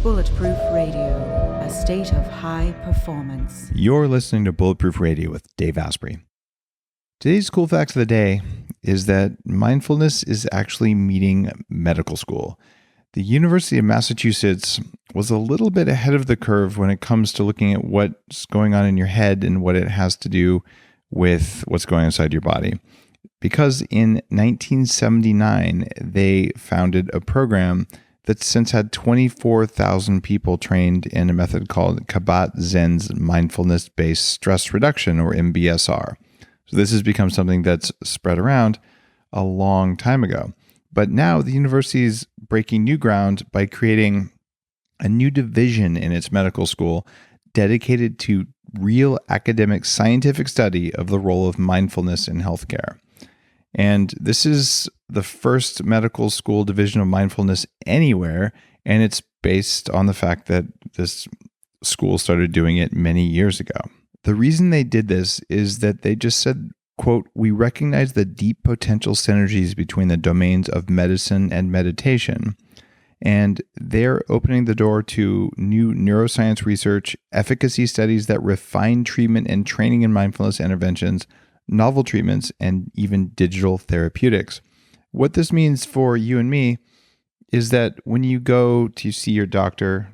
Bulletproof Radio, a state of high performance. You're listening to Bulletproof Radio with Dave Asprey. Today's cool facts of the day is that mindfulness is actually meeting medical school. The University of Massachusetts was a little bit ahead of the curve when it comes to looking at what's going on in your head and what it has to do with what's going on inside your body. Because in 1979, they founded a program that's since had 24,000 people trained in a method called Kabat-Zinn's mindfulness-based stress reduction, or MBSR. So this has become something that's spread around a long time ago. But now the university is breaking new ground by creating a new division in its medical school dedicated to real academic scientific study of the role of mindfulness in healthcare. And this is the first medical school division of mindfulness anywhere, and it's based on the fact that this school started doing it many years ago. The reason they did this is that they just said, quote, "We recognize the deep potential synergies between the domains of medicine and meditation, and they're opening the door to new neuroscience research, efficacy studies that refine treatment and training in mindfulness interventions, novel treatments, and even digital therapeutics." What this means for you and me is that when you go to see your doctor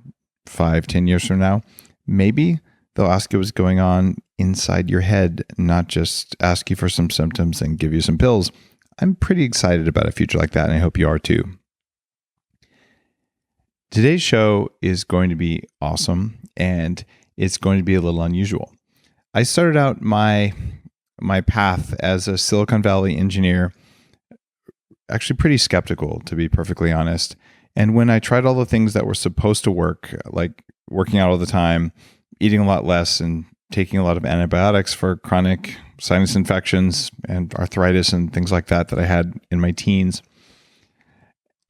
5-10 years from now, maybe they'll ask you what's going on inside your head, not just ask you for some symptoms and give you some pills. I'm pretty excited about a future like that, and I hope you are too. Today's show is going to be awesome, and it's going to be a little unusual. I started out my path as a Silicon Valley engineer actually pretty skeptical, to be perfectly honest. And when I tried all the things that were supposed to work, like working out all the time, eating a lot less, and taking a lot of antibiotics for chronic sinus infections and arthritis and things like that I had in my teens,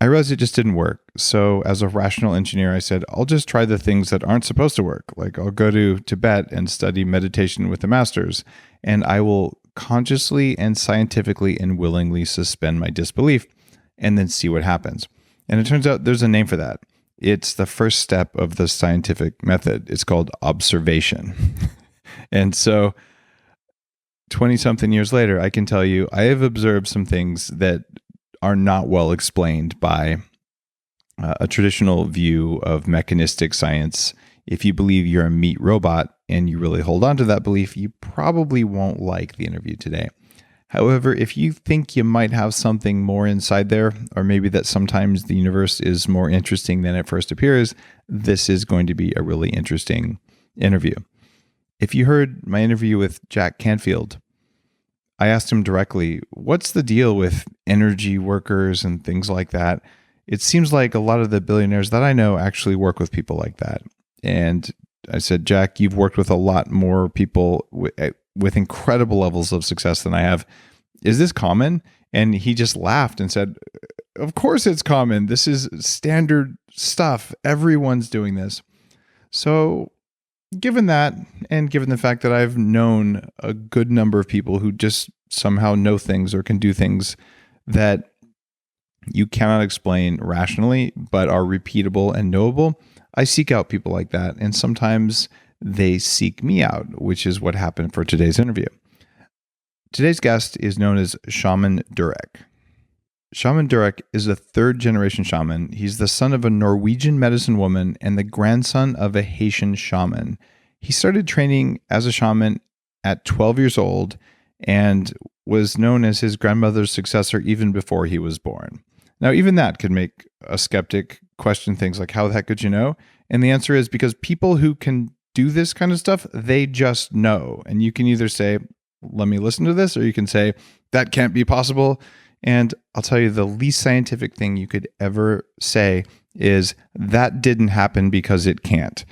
I realized it just didn't work. So as a rational engineer, I said, I'll just try the things that aren't supposed to work. Like I'll go to Tibet and study meditation with the masters, and I will consciously and scientifically and willingly suspend my disbelief and then see what happens. And it turns out there's a name for that. It's the first step of the scientific method. It's called observation. And so 20-something years later, I can tell you I have observed some things that are not well explained by a traditional view of mechanistic science. If you believe you're a meat robot and you really hold on to that belief, you probably won't like the interview today. However, if you think you might have something more inside there, or maybe that sometimes the universe is more interesting than it first appears, this is going to be a really interesting interview. If you heard my interview with Jack Canfield, I asked him directly, what's the deal with energy workers and things like that? It seems like a lot of the billionaires that I know actually work with people like that. And I said, Jack, you've worked with a lot more people with incredible levels of success than I have. Is this common? And he just laughed and said, of course it's common. This is standard stuff. Everyone's doing this. So given that, and given the fact that I've known a good number of people who just somehow know things or can do things that you cannot explain rationally, but are repeatable and knowable, I seek out people like that. And sometimes they seek me out, which is what happened for today's interview. Today's guest is known as Shaman Durek. Shaman Durek is a third-generation shaman. He's the son of a Norwegian medicine woman and the grandson of a Haitian shaman. He started training as a shaman at 12 years old and was known as his grandmother's successor even before he was born. Now, even that could make a skeptic question things like, how the heck could you know? And the answer is because people who can do this kind of stuff, they just know. And you can either say, let me listen to this, or you can say, that can't be possible. And I'll tell you, the least scientific thing you could ever say is, that didn't happen because it can't.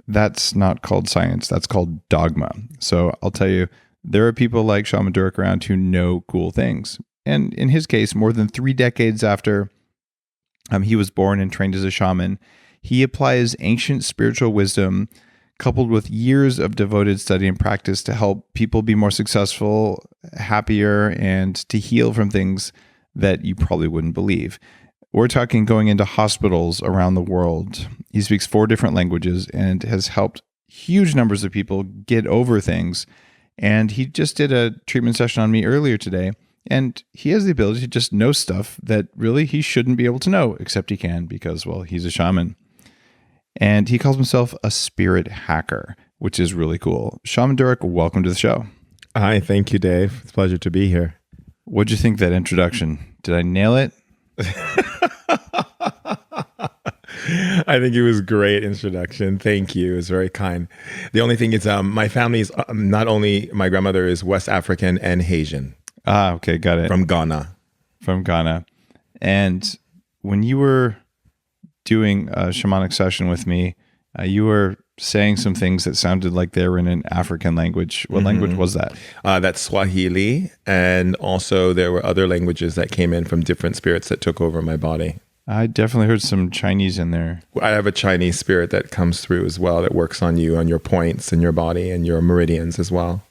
That's not called science. That's called dogma. So I'll tell you, there are people like Shaman Durek around who know cool things. And in his case, more than 3 decades after he was born and trained as a shaman, he applies ancient spiritual wisdom coupled with years of devoted study and practice to help people be more successful, happier, and to heal from things that you probably wouldn't believe. We're talking going into hospitals around the world. He speaks 4 different languages and has helped huge numbers of people get over things. And he just did a treatment session on me earlier today. And he has the ability to just know stuff that really he shouldn't be able to know, except he can because, well, he's a shaman. And he calls himself a spirit hacker, which is really cool. Shaman Durek, welcome to the show. Hi, thank you, Dave. It's a pleasure to be here. What'd you think of that introduction? Did I nail it? I think it was a great introduction. Thank you. It was very kind. The only thing is my family is not only, my grandmother is West African and Haitian. Ah, okay, got it. From Ghana. From Ghana. And when you were doing a shamanic session with me, you were saying some things that sounded like they were in an African language. What language was that? That's Swahili. And also there were other languages that came in from different spirits that took over my body. I definitely heard some Chinese in there. I have a Chinese spirit that comes through as well that works on you, on your points in your body and your meridians as well.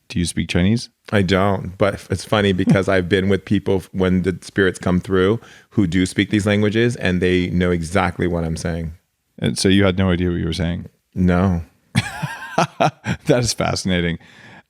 Do you speak Chinese? I don't, but it's funny because I've been with people when the spirits come through who do speak these languages and they know exactly what I'm saying. And so you had no idea what you were saying? No. That is fascinating.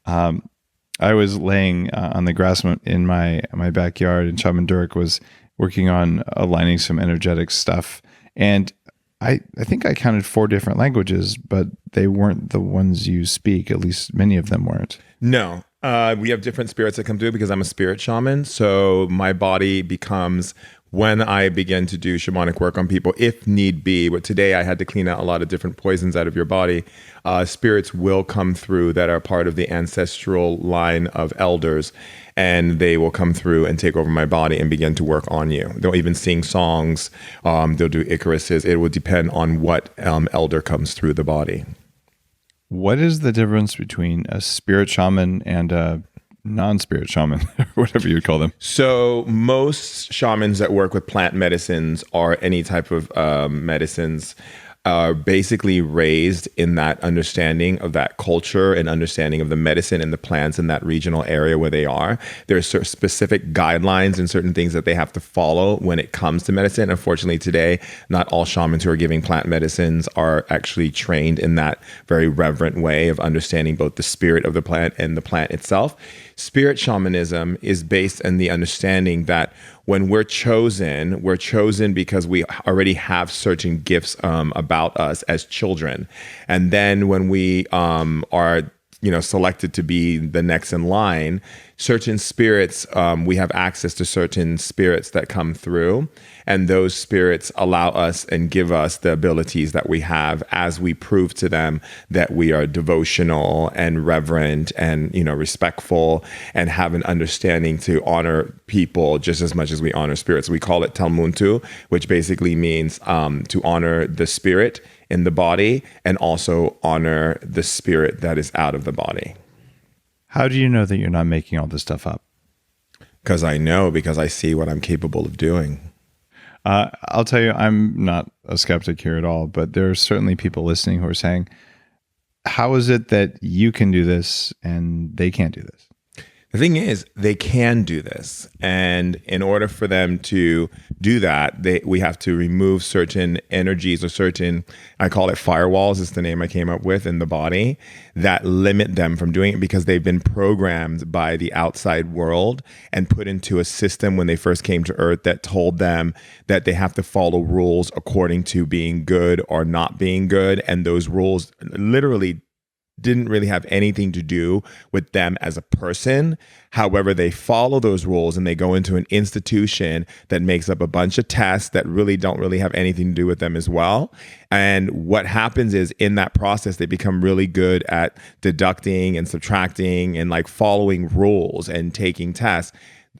I was laying on the grass in my backyard, and Shaman Durek was working on aligning some energetic stuff. And I think I counted 4 different languages, but they weren't the ones you speak. At least many of them weren't. No. We have different spirits that come through because I'm a spirit shaman. So my body becomes, when I begin to do shamanic work on people, if need be, but today I had to clean out a lot of different poisons out of your body, spirits will come through that are part of the ancestral line of elders, and they will come through and take over my body and begin to work on you. They'll even sing songs. They'll do Icaruses. It will depend on what elder comes through the body. What is the difference between a spirit shaman and a non-spirit shaman, or whatever you call them? So most shamans that work with plant medicines or any type of medicines are basically raised in that understanding of that culture and understanding of the medicine and the plants in that regional area where they are. There are specific guidelines and certain things that they have to follow when it comes to medicine. Unfortunately, today, not all shamans who are giving plant medicines are actually trained in that very reverent way of understanding both the spirit of the plant and the plant itself. Spirit shamanism is based on the understanding that when we're chosen because we already have certain gifts about us as children. And then when we are selected to be the next in line, certain spirits, we have access to certain spirits that come through, and those spirits allow us and give us the abilities that we have as we prove to them that we are devotional and reverent and respectful and have an understanding to honor people just as much as we honor spirits. We call it Talmuntu, which basically means to honor the spirit in the body and also honor the spirit that is out of the body. How do you know that you're not making all this stuff up? Because I see what I'm capable of doing. I'll tell you, I'm not a skeptic here at all, but there are certainly people listening who are saying, how is it that you can do this and they can't do this? The thing is, they can do this. And in order for them to do that, we have to remove certain energies or certain, I call it firewalls, is the name I came up with in the body, that limit them from doing it because they've been programmed by the outside world and put into a system when they first came to Earth that told them that they have to follow rules according to being good or not being good. And those rules literally didn't really have anything to do with them as a person. However, they follow those rules and they go into an institution that makes up a bunch of tests that really don't really have anything to do with them as well. And what happens is in that process, they become really good at deducting and subtracting and like following rules and taking tests.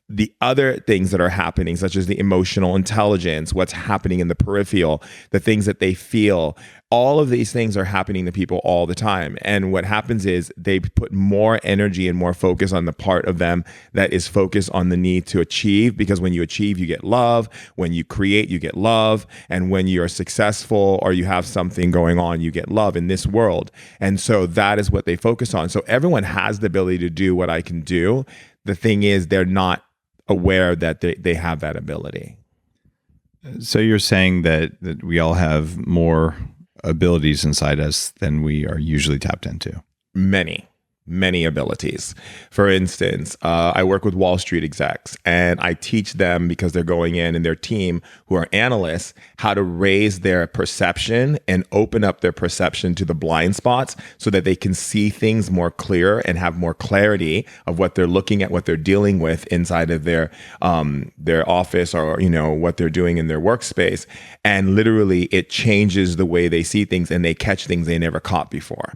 the other things that are happening, such as the emotional intelligence, what's happening in the peripheral, the things that they feel, all of these things are happening to people all the time. And what happens is they put more energy and more focus on the part of them that is focused on the need to achieve, because when you achieve, you get love. When you create, you get love. And when you're successful or you have something going on, you get love in this world. And so that is what they focus on. So everyone has the ability to do what I can do. The thing is, they're not aware that they have that ability. So you're saying that we all have more abilities inside us than we are usually tapped into? Many abilities. For instance, I work with Wall Street execs, and I teach them, because they're going in and their team who are analysts, how to raise their perception and open up their perception to the blind spots so that they can see things more clear and have more clarity of what they're looking at, what they're dealing with inside of their office, or what they're doing in their workspace. And literally it changes the way they see things, and they catch things they never caught before.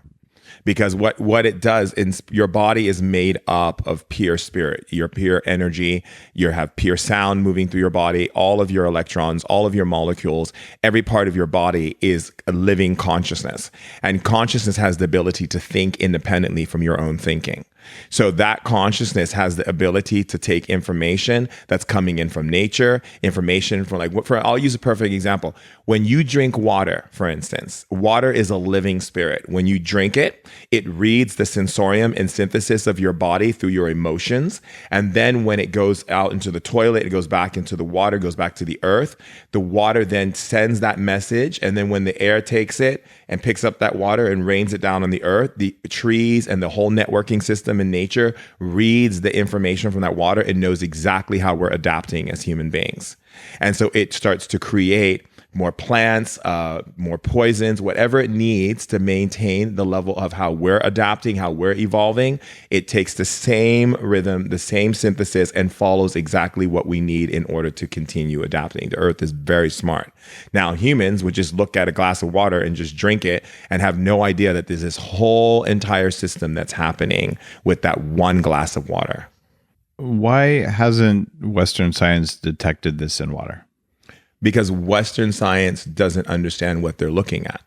Because what it does, your body is made up of pure spirit, your pure energy. You have pure sound moving through your body. All of your electrons, all of your molecules, every part of your body is a living consciousness. And consciousness has the ability to think independently from your own thinking. So that consciousness has the ability to take information that's coming in from nature, information from I'll use a perfect example. When you drink water, for instance, water is a living spirit. When you drink it, it reads the sensorium and synthesis of your body through your emotions. And then when it goes out into the toilet, it goes back into the water, goes back to the earth. The water then sends that message. And then when the air takes it and picks up that water and rains it down on the earth, the trees and the whole networking system in nature reads the information from that water and knows exactly how we're adapting as human beings. And so it starts to create more plants, more poisons, whatever it needs to maintain the level of how we're adapting, how we're evolving. It takes the same rhythm, the same synthesis, and follows exactly what we need in order to continue adapting. The earth is very smart. Now, humans would just look at a glass of water and just drink it and have no idea that there's this whole entire system that's happening with that one glass of water. Why hasn't Western science detected this in water? Because Western science doesn't understand what they're looking at.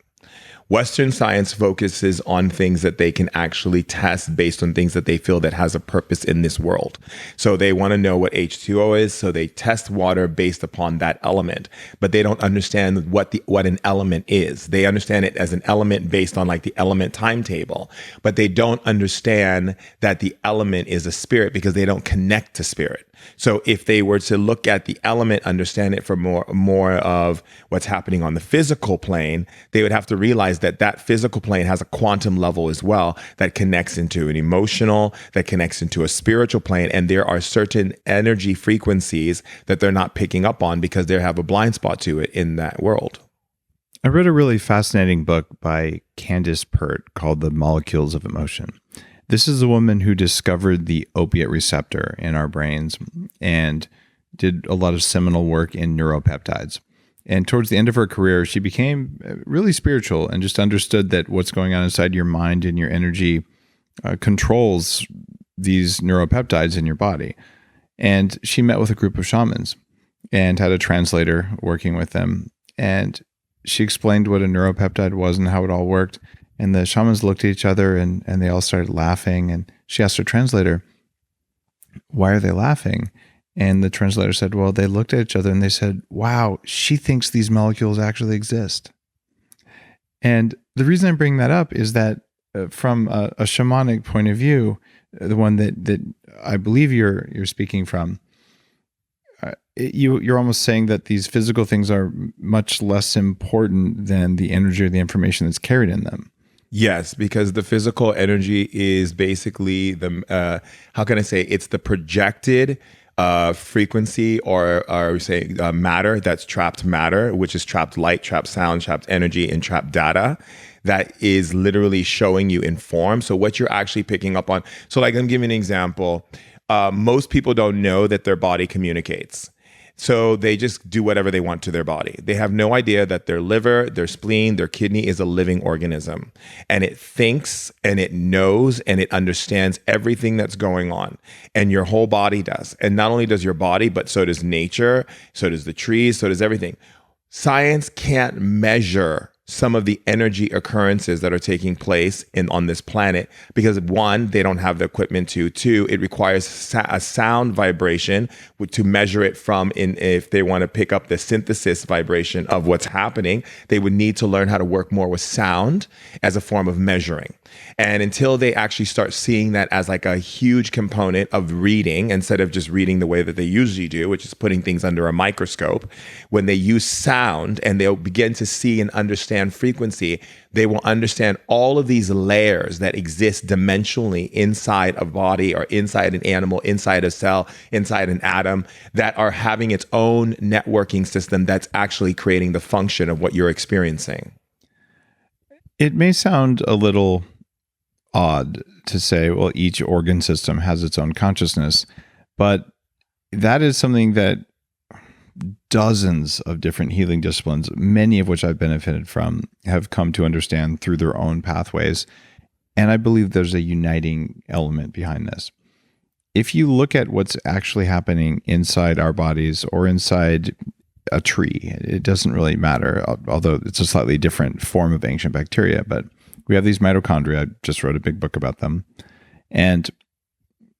Western science focuses on things that they can actually test based on things that they feel that has a purpose in this world. So they want to know what H2O is, so they test water based upon that element, but they don't understand what an element is. They understand it as an element based on the element timetable, but they don't understand that the element is a spirit because they don't connect to spirit. So if they were to look at the element, understand it from more of what's happening on the physical plane, they would have to realize that physical plane has a quantum level as well that connects into an emotional, that connects into a spiritual plane. And there are certain energy frequencies that they're not picking up on because they have a blind spot to it in that world. I read a really fascinating book by Candace Pert called The Molecules of Emotion. This is a woman who discovered the opiate receptor in our brains and did a lot of seminal work in neuropeptides. And towards the end of her career, she became really spiritual and just understood that what's going on inside your mind and your energy controls these neuropeptides in your body. And she met with a group of shamans and had a translator working with them. And she explained what a neuropeptide was and how it all worked. And the shamans looked at each other and they all started laughing. And she asked her translator, why are they laughing? And the translator said, well, they looked at each other and they said, wow, she thinks these molecules actually exist. And the reason I'm bringing that up is that from a shamanic point of view, the one that I believe you're speaking from, you're almost saying that these physical things are much less important than the energy or the information that's carried in them. Yes, because the physical energy is basically it's the projected frequency or say matter that's trapped matter, which is trapped light, trapped sound, trapped energy, and trapped data that is literally showing you in form. So what you're actually picking up on. So I'm giving an example. Most people don't know that their body communicates. So they just do whatever they want to their body. They have no idea that their liver, their spleen, their kidney is a living organism. And it thinks and it knows and it understands everything that's going on. And your whole body does. And not only does your body, but so does nature, so does the trees, so does everything. Science can't measure some of the energy occurrences that are taking place on this planet because, one, they don't have the equipment to. Two, it requires a sound vibration to measure it from. If they want to pick up the synthesis vibration of what's happening, they would need to learn how to work more with sound as a form of measuring. And until they actually start seeing that as like a huge component of reading, instead of just reading the way that they usually do, which is putting things under a microscope, when they use sound and they'll begin to see and understand frequency, they will understand all of these layers that exist dimensionally inside a body or inside an animal, inside a cell, inside an atom, that are having its own networking system that's actually creating the function of what you're experiencing. It may sound a little odd to say, well, each organ system has its own consciousness, but that is something that dozens of different healing disciplines, many of which I've benefited from, have come to understand through their own pathways. And I believe there's a uniting element behind this. If you look at what's actually happening inside our bodies or inside a tree, it doesn't really matter, although it's a slightly different form of ancient bacteria, but we have these mitochondria. I just wrote a big book about them, and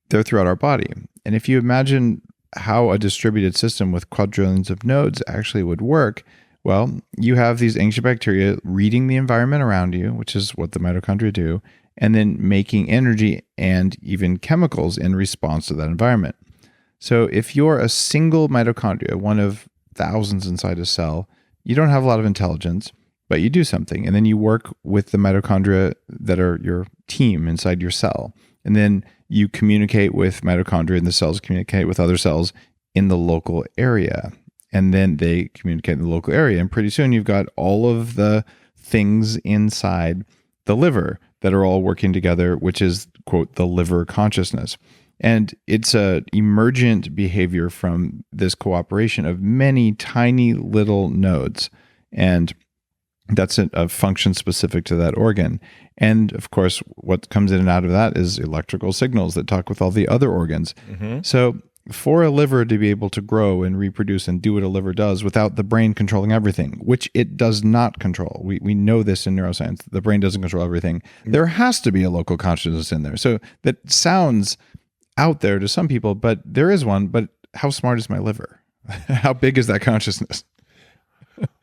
they're throughout our body. And if you imagine how a distributed system with quadrillions of nodes actually would work, well, you have these ancient bacteria reading the environment around you, which is what the mitochondria do, and then making energy and even chemicals in response to that environment. So if you're a single mitochondria, one of thousands inside a cell, you don't have a lot of intelligence, but you do something. And then you work with the mitochondria that are your team inside your cell. And then you communicate with mitochondria, and the cells communicate with other cells in the local area. And then they communicate in the local area. And pretty soon you've got all of the things inside the liver that are all working together, which is, quote, the liver consciousness. And it's a emergent behavior from this cooperation of many tiny little nodes. And that's a function specific to that organ. And of course, what comes in and out of that is electrical signals that talk with all the other organs. Mm-hmm. So for a liver to be able to grow and reproduce and do what a liver does without the brain controlling everything, which it does not control. We know this in neuroscience. The brain doesn't control everything. There has to be a local consciousness in there. So that sounds out there to some people, but there is one. But how smart is my liver? How big is that consciousness?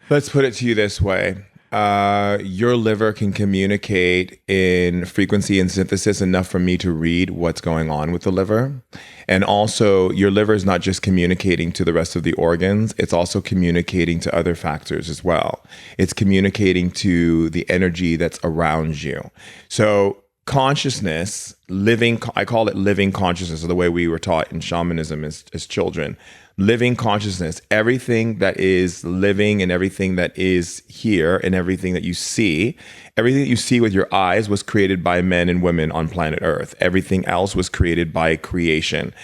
Let's put it to you this way. Your liver can communicate in frequency and synthesis enough for me to read what's going on with the liver. And also, your liver is not just communicating to the rest of the organs, it's also communicating to other factors as well. It's communicating to the energy that's around you. So consciousness, I call it living consciousness, or the way we were taught in shamanism as children. Living consciousness, everything that is living and everything that is here and everything that you see with your eyes was created by men and women on planet Earth. Everything else was created by creation.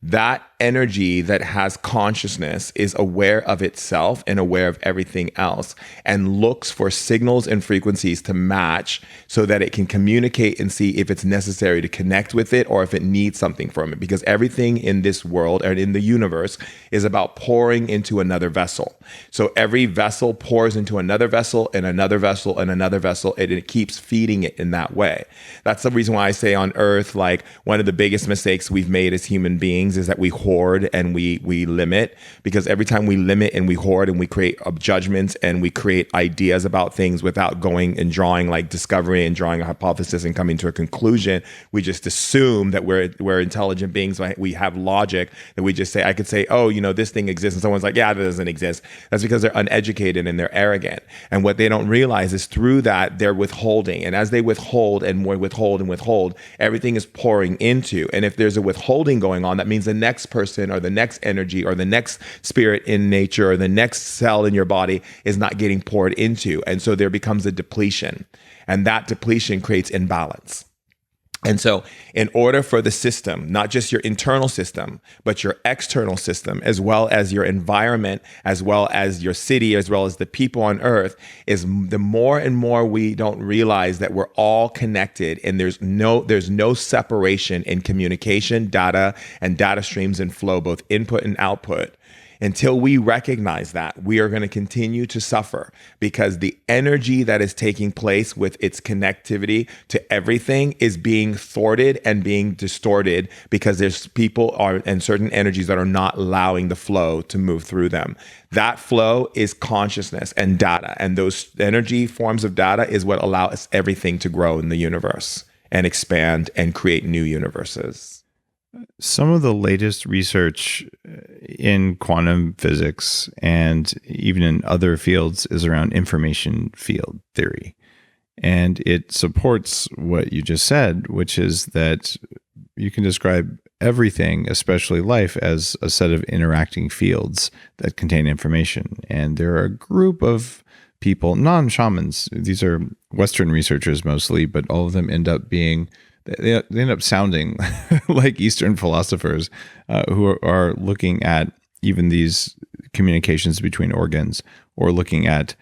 That energy that has consciousness is aware of itself and aware of everything else and looks for signals and frequencies to match so that it can communicate and see if it's necessary to connect with it or if it needs something from it. Because everything in this world and in the universe is about pouring into another vessel. So every vessel pours into another vessel and another vessel and another vessel, and it keeps feeding it in that way. That's the reason why I say on Earth, like, one of the biggest mistakes we've made as human beings is that we hoard and we limit, because every time we limit and we hoard and we create judgments and we create ideas about things without going and drawing, like discovery and drawing a hypothesis and coming to a conclusion, we just assume that we're intelligent beings. We have logic that we just say, I could say, oh, this thing exists, and someone's like, yeah, that doesn't exist. That's because they're uneducated and they're arrogant. And what they don't realize is through that they're withholding, and as they withhold and withhold and withhold, everything is pouring into. And if there's a withholding going on, that means the next person or the next energy or the next spirit in nature or the next cell in your body is not getting poured into. And so there becomes a depletion, and that depletion creates imbalance. And so, in order for the system, not just your internal system, but your external system, as well as your environment, as well as your city, as well as the people on earth, is the more and more we don't realize that we're all connected, and there's no separation in communication, data, and data streams and flow, both input and output. Until we recognize that, we are going to continue to suffer, because the energy that is taking place with its connectivity to everything is being thwarted and being distorted, because there's people and certain energies that are not allowing the flow to move through them. That flow is consciousness and data, and those energy forms of data is what allow us everything to grow in the universe and expand and create new universes. Some of the latest research in quantum physics and even in other fields is around information field theory. And it supports what you just said, which is that you can describe everything, especially life, as a set of interacting fields that contain information. And there are a group of people, non-shamans, these are Western researchers mostly, but all of them end up being they end up sounding like Eastern philosophers who are looking at even these communications between organs, or looking at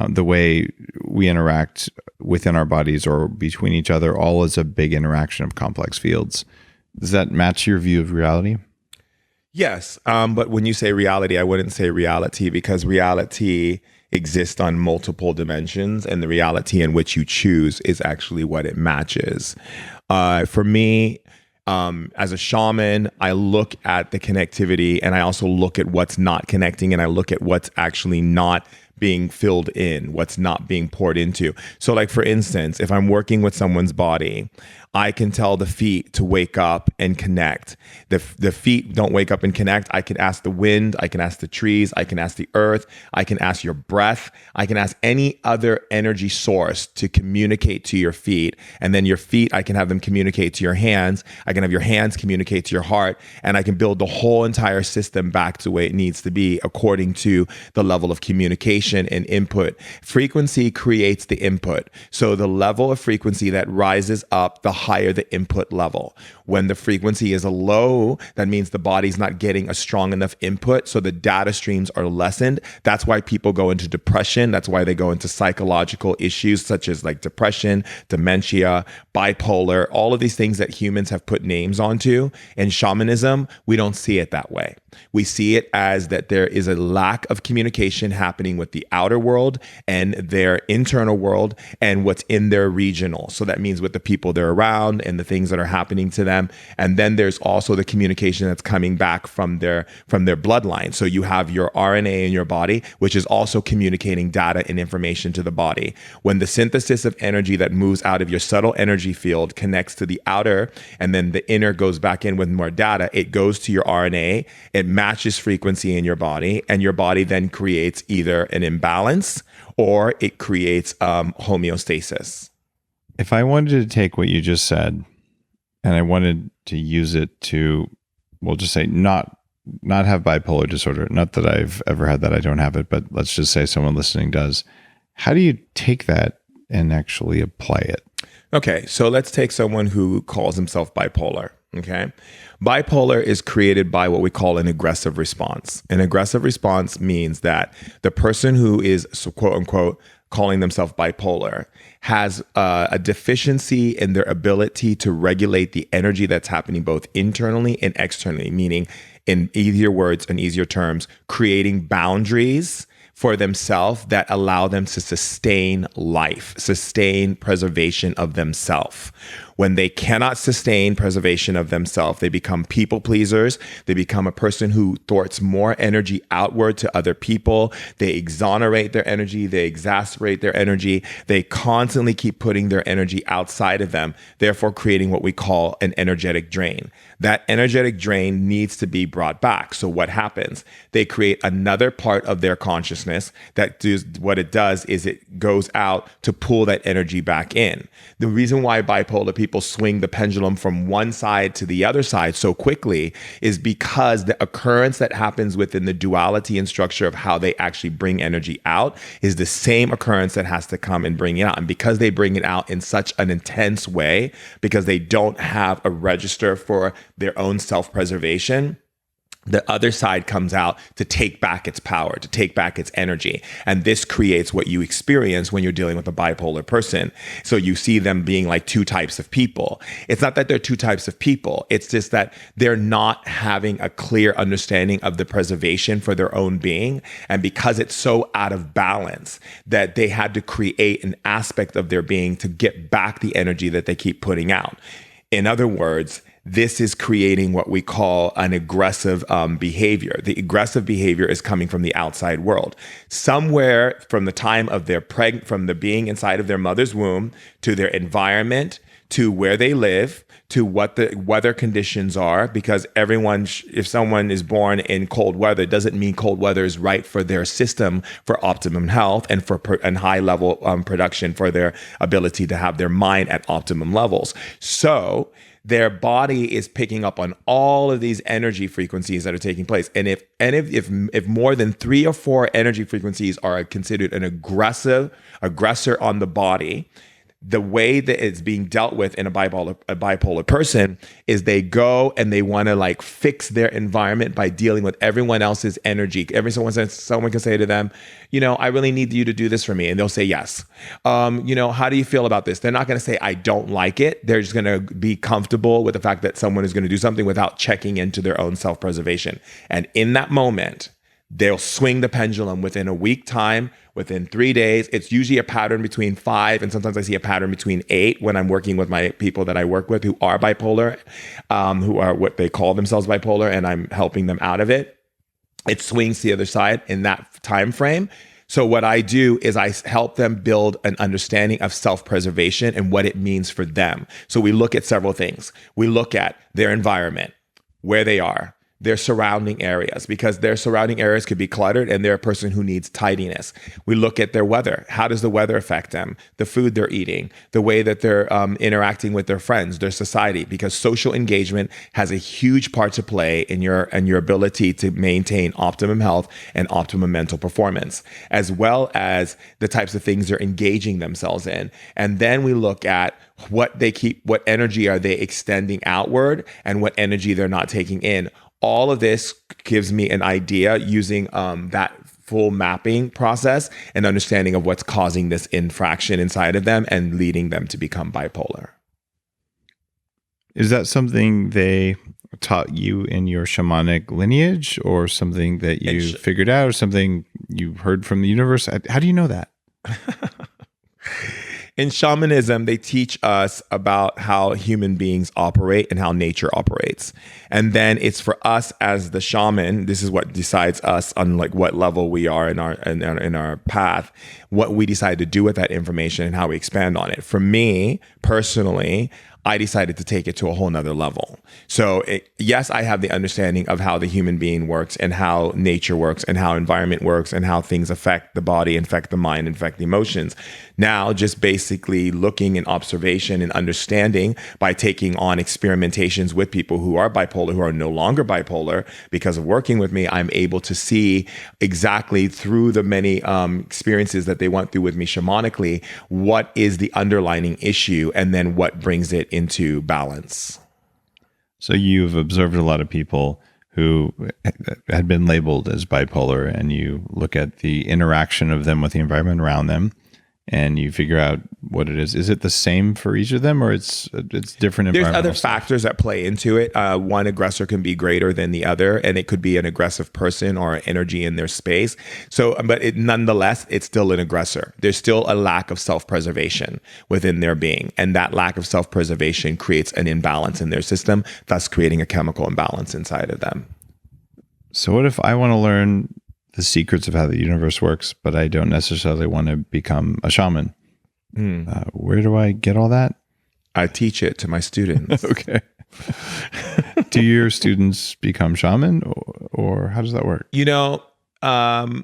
the way we interact within our bodies or between each other, all as a big interaction of complex fields. Does that match your view of reality? Yes, but when you say reality, I wouldn't say reality, because reality exists on multiple dimensions, and the reality in which you choose is actually what it matches. For me, as a shaman, I look at the connectivity, and I also look at what's not connecting, and I look at what's actually not being filled in, what's not being poured into. So like, for instance, if I'm working with someone's body, I can tell the feet to wake up and connect. The feet don't wake up and connect. I can ask the wind, I can ask the trees, I can ask the earth, I can ask your breath, I can ask any other energy source to communicate to your feet. And then your feet, I can have them communicate to your hands. I can have your hands communicate to your heart, and I can build the whole entire system back to where it needs to be according to the level of communication and input. Frequency creates the input. So the level of frequency that rises up, the higher the input level. When the frequency is low, that means the body's not getting a strong enough input, so the data streams are lessened. That's why people go into depression. That's why they go into psychological issues such as like depression, dementia, bipolar, all of these things that humans have put names onto. In shamanism, we don't see it that way. We see it as that there is a lack of communication happening with the outer world and their internal world and what's in their regional. So that means with the people they're around and the things that are happening to them. And then there's also the communication that's coming back from their bloodline. So you have your RNA in your body, which is also communicating data and information to the body. When the synthesis of energy that moves out of your subtle energy field connects to the outer, and then the inner goes back in with more data, it goes to your RNA, it matches frequency in your body, and your body then creates either an imbalance or it creates homeostasis. If I wanted to take what you just said and I wanted to use it to, we'll just say not have bipolar disorder, not that I've ever had that, I don't have it, but let's just say someone listening does. How do you take that and actually apply it? Okay, so let's take someone who calls himself bipolar. Okay. Bipolar is created by what we call an aggressive response. An aggressive response means that the person who is, so quote unquote, calling themselves bipolar has a deficiency in their ability to regulate the energy that's happening both internally and externally, meaning, in easier words and easier terms, creating boundaries for themselves that allow them to sustain life, sustain preservation of themselves. When they cannot sustain preservation of themselves, they become people pleasers. They become a person who thwarts more energy outward to other people. They exonerate their energy. They exacerbate their energy. They constantly keep putting their energy outside of them, therefore creating what we call an energetic drain. That energetic drain needs to be brought back. So what happens? They create another part of their consciousness that does what it does is it goes out to pull that energy back in. The reason why bipolar people people swing the pendulum from one side to the other side so quickly is because the occurrence that happens within the duality and structure of how they actually bring energy out is the same occurrence that has to come and bring it out. And because they bring it out in such an intense way, because they don't have a register for their own self-preservation, the other side comes out to take back its power, to take back its energy. And this creates what you experience when you're dealing with a bipolar person. So you see them being like two types of people. It's not that they're two types of people. It's just that they're not having a clear understanding of the preservation for their own being. And because it's so out of balance that they had to create an aspect of their being to get back the energy that they keep putting out. In other words, this is creating what we call an aggressive behavior. The aggressive behavior is coming from the outside world. Somewhere from the time of their from the being inside of their mother's womb to their environment, to where they live, to what the weather conditions are, because everyone, if someone is born in cold weather, doesn't mean cold weather is right for their system for optimum health and for and high level production for their ability to have their mind at optimum levels. So their body is picking up on all of these energy frequencies that are taking place. And if more than 3 or 4 energy frequencies are considered an aggressor on the body, the way that it's being dealt with in a bipolar person is they go and they want to like fix their environment by dealing with everyone else's energy. Someone can say to them, I really need you to do this for me. And they'll say, yes. How do you feel about this? They're not going to say, I don't like it. They're just going to be comfortable with the fact that someone is going to do something without checking into their own self-preservation. And in that moment, they'll swing the pendulum within a week time, within 3 days. It's usually a pattern between 5, and sometimes I see a pattern between 8 when I'm working with my people that I work with who are bipolar, who are what they call themselves bipolar, and I'm helping them out of it. It swings to the other side in that time frame. So what I do is I help them build an understanding of self-preservation and what it means for them. So we look at several things. We look at their environment, where they are, their surrounding areas, because their surrounding areas could be cluttered and they're a person who needs tidiness. We look at their weather. How does the weather affect them? The food they're eating, the way that they're interacting with their friends, their society, because social engagement has a huge part to play in your ability to maintain optimum health and optimum mental performance, as well as the types of things they're engaging themselves in. And then we look at what energy are they extending outward and what energy they're not taking in. All of this gives me an idea using that full mapping process and understanding of what's causing this infraction inside of them and leading them to become bipolar. Is that something they taught you in your shamanic lineage, or something that you figured out, or something you heard from the universe? How do you know that? In shamanism, they teach us about how human beings operate and how nature operates. And then it's for us as the shaman, this is what decides us on like what level we are in our path, what we decide to do with that information and how we expand on it. For me, personally, I decided to take it to a whole nother level. So yes, I have the understanding of how the human being works and how nature works and how environment works and how things affect the body, affect the mind, affect the emotions. Now, just basically looking in observation and understanding by taking on experimentations with people who are bipolar, who are no longer bipolar, because of working with me, I'm able to see exactly through the many experiences that they went through with me shamanically, what is the underlying issue and then what brings it into balance. So you've observed a lot of people who had been labeled as bipolar, and you look at the interaction of them with the environment around them, and you figure out what it is. Is it the same for each of them, or it's different? There's other factors that play into it. One aggressor can be greater than the other, and it could be an aggressive person or energy in their space. So, but nonetheless, it's still an aggressor. There's still a lack of self-preservation within their being, and that lack of self-preservation creates an imbalance in their system, thus creating a chemical imbalance inside of them. So what if I want to learn the secrets of how the universe works, but I don't necessarily want to become a shaman? Where do I get all that? I teach it to my students. Okay. Do your students become shaman, or how does that work? I teach it to my students. Okay. Do your students become shaman, or how does that work? You know, I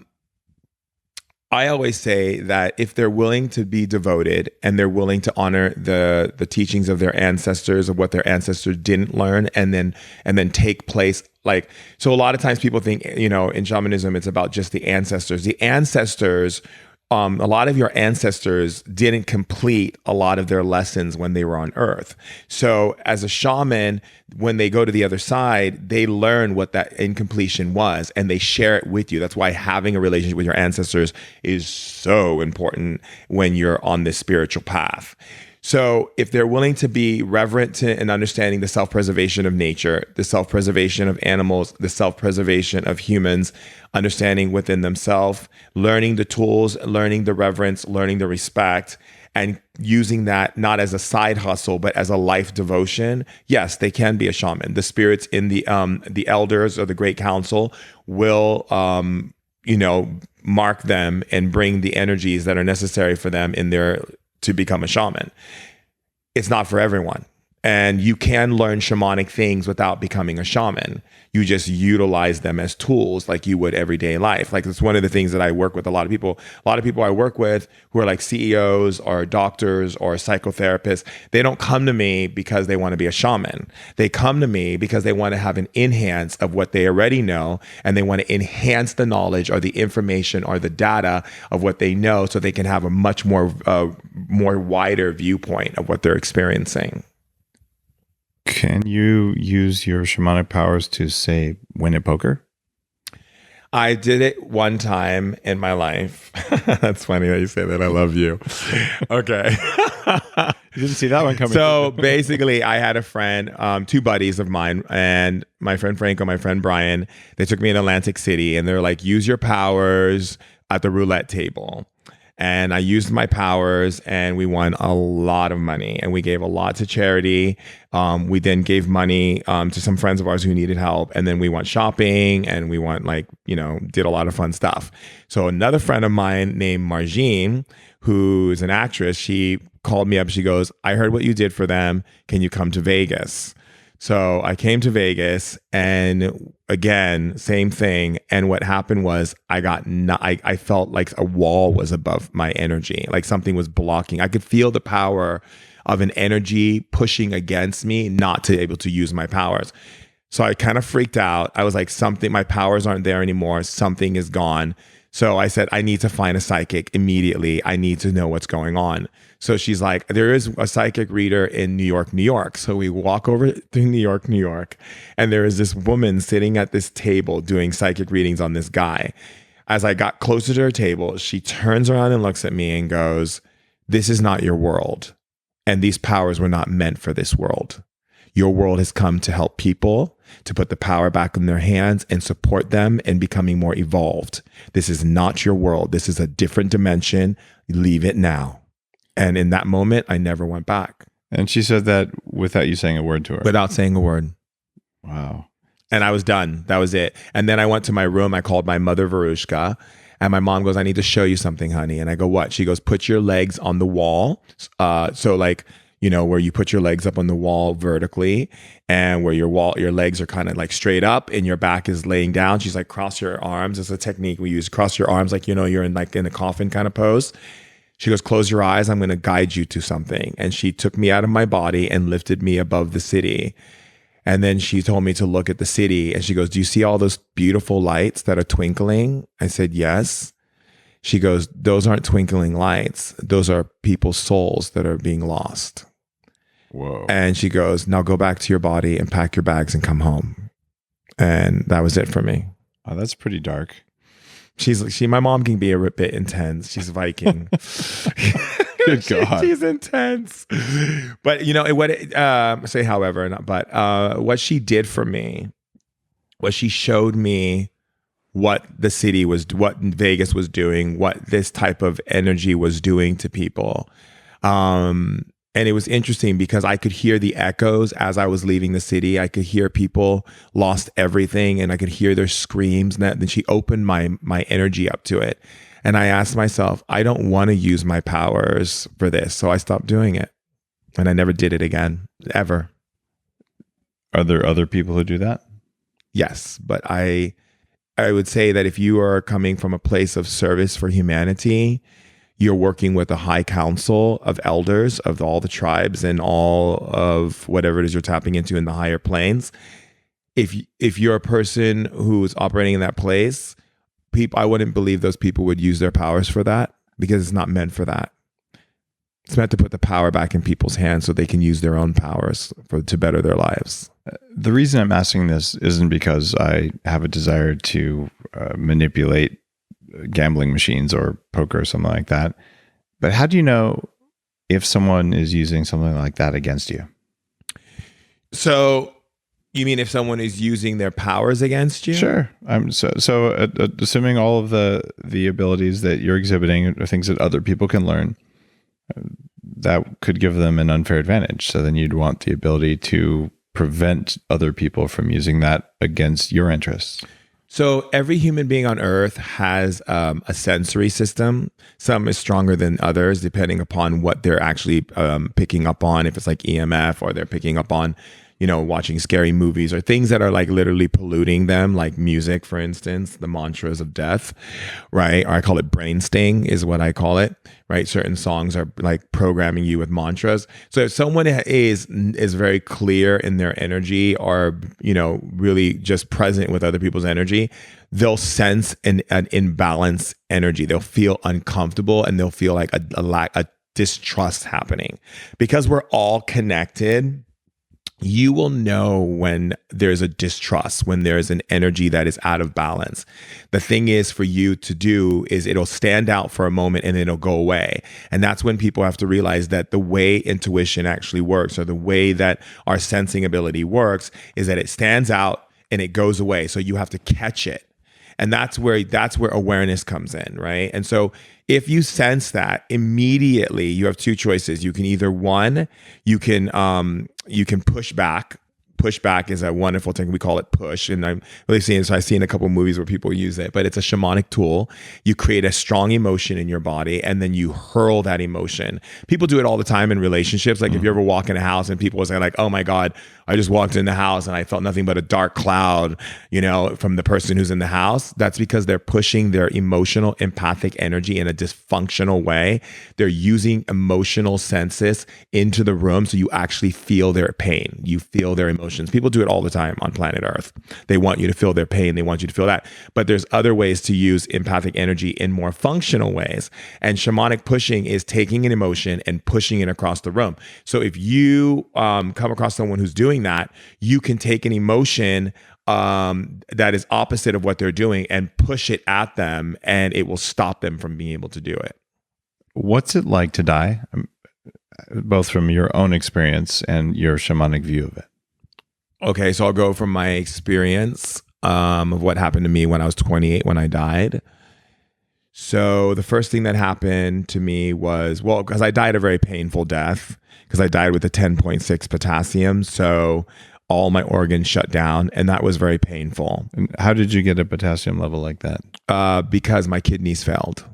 I always say that if they're willing to be devoted and they're willing to honor the teachings of their ancestors, of what their ancestors didn't learn, and then take place, like, so a lot of times people think, in shamanism it's about just the ancestors. The ancestors, a lot of your ancestors didn't complete a lot of their lessons when they were on earth. So as a shaman, when they go to the other side, they learn what that incompletion was and they share it with you. That's why having a relationship with your ancestors is so important when you're on this spiritual path. So if they're willing to be reverent to and understanding the self-preservation of nature, the self-preservation of animals, the self-preservation of humans, understanding within themselves, learning the tools, learning the reverence, learning the respect, and using that not as a side hustle, but as a life devotion, yes, they can be a shaman. The spirits in the elders or the great council will, mark them and bring the energies that are necessary for them to become a shaman. It's not for everyone. And you can learn shamanic things without becoming a shaman. You just utilize them as tools like you would everyday life. Like, it's one of the things that I work with a lot of people. A lot of people I work with who are like CEOs or doctors or psychotherapists, they don't come to me because they want to be a shaman. They come to me because they want to have an enhance of what they already know, and they want to enhance the knowledge or the information or the data of what they know so they can have a much more wider viewpoint of what they're experiencing. Can you use your shamanic powers to, say, win at poker? I did it one time in my life. That's funny that you say that. I love you. Okay. You didn't see that one coming. So basically, I had a friend, two buddies of mine, and my friend Franco, my friend Brian. They took me in Atlantic City, and they're like, use your powers at the roulette table. And I used my powers and we won a lot of money, and we gave a lot to charity. We then gave money to some friends of ours who needed help. And then we went shopping and we went did a lot of fun stuff. So another friend of mine named Margine, who's an actress, she called me up. She goes, I heard what you did for them. Can you come to Vegas? So I came to Vegas, and again, same thing. And what happened was I felt like a wall was above my energy, like something was blocking. I could feel the power of an energy pushing against me not to be able to use my powers. So I kind of freaked out. I was like, my powers aren't there anymore. Something is gone. So I said, I need to find a psychic immediately. I need to know what's going on. So she's like, there is a psychic reader in New York, New York. So we walk over to New York, New York, and there is this woman sitting at this table doing psychic readings on this guy. As I got closer to her table, she turns around and looks at me and goes, this is not your world. And these powers were not meant for this world. Your world has come to help people, to put the power back in their hands and support them in becoming more evolved. This is not your world. This is a different dimension. Leave it now. And in that moment, I never went back. And she said that without you saying a word to her? Without saying a word. Wow. And I was done. That was it. And then I went to my room. I called my mother, Varushka. And my mom goes, I need to show you something, honey. And I go, what? She goes, put your legs on the wall. So like, where you put your legs up on the wall vertically, and where your legs are kind of like straight up and your back is laying down. She's like, cross your arms. It's a technique we use. Cross your arms like, you're in a coffin kind of pose. She goes, close your eyes. I'm going to guide you to something. And she took me out of my body and lifted me above the city. And then she told me to look at the city. And she goes, do you see all those beautiful lights that are twinkling? I said, yes. She goes, those aren't twinkling lights. Those are people's souls that are being lost. Whoa. And she goes, now go back to your body and pack your bags and come home. And that was it for me. Oh, that's pretty dark. My mom can be a bit intense. She's Viking. Good God. She's intense. But what she did for me was she showed me what the city was, what Vegas was doing, what this type of energy was doing to people. And it was interesting because I could hear the echoes as I was leaving the city. I could hear people lost everything, and I could hear their screams. And then she opened my energy up to it. And I asked myself, I don't want to use my powers for this. So I stopped doing it. And I never did it again, ever. Are there other people who do that? Yes, but I I would say that if you are coming from a place of service for humanity, you're working with a high council of elders of all the tribes and all of whatever it is you're tapping into in the higher planes. If you're a person who's operating in that place, I wouldn't believe those people would use their powers for that, because it's not meant for that. It's meant to put the power back in people's hands so they can use their own powers to better their lives. The reason I'm asking this isn't because I have a desire to manipulate gambling machines or poker or something like that. But how do you know if someone is using something like that against you? So you mean if someone is using their powers against you? Sure. Assuming all of the abilities that you're exhibiting are things that other people can learn, that could give them an unfair advantage. So then you'd want the ability to prevent other people from using that against your interests. So every human being on earth has a sensory system. Some is stronger than others, depending upon what they're actually picking up on. If it's like EMF, or they're picking up on, watching scary movies or things that are like literally polluting them, like music, for instance, the mantras of death, right? Or I call it brain sting is what I call it, right? Certain songs are like programming you with mantras. So if someone is very clear in their energy, or, really just present with other people's energy, they'll sense an imbalanced energy. They'll feel uncomfortable, and they'll feel like a distrust happening, because we're all connected. You will know when there's a distrust, when there's an energy that is out of balance. The thing is for you to do is it'll stand out for a moment and then it'll go away. And that's when people have to realize that the way intuition actually works, or the way that our sensing ability works, is that it stands out and it goes away. So you have to catch it. And that's where awareness comes in, right? And so if you sense that, immediately you have two choices. You can either, one, you can push back. Push back is a wonderful thing. We call it push. And I'm really seeing, so I've seen a couple of movies where people use it, but it's a shamanic tool. You create a strong emotion in your body, and then you hurl that emotion. People do it all the time in relationships. Like if you ever walk in a house and people say like, oh my God, I just walked in the house and I felt nothing but a dark cloud, from the person who's in the house. That's because they're pushing their emotional, empathic energy in a dysfunctional way. They're using emotional senses into the room, so you actually feel their pain. You feel their emotions. People do it all the time on planet Earth. They want you to feel their pain. They want you to feel that. But there's other ways to use empathic energy in more functional ways. And shamanic pushing is taking an emotion and pushing it across the room. So if you come across someone who's doing that, you can take an emotion that is opposite of what they're doing and push it at them, and it will stop them from being able to do it. What's it like to die? Both from your own experience and your shamanic view of it. Okay, so I'll go from my experience of what happened to me when I was 28 when I died. So the first thing that happened to me was, because I died a very painful death, because I died with a 10.6 potassium. So all my organs shut down, and that was very painful. And how did you get a potassium level like that? Because my kidneys failed.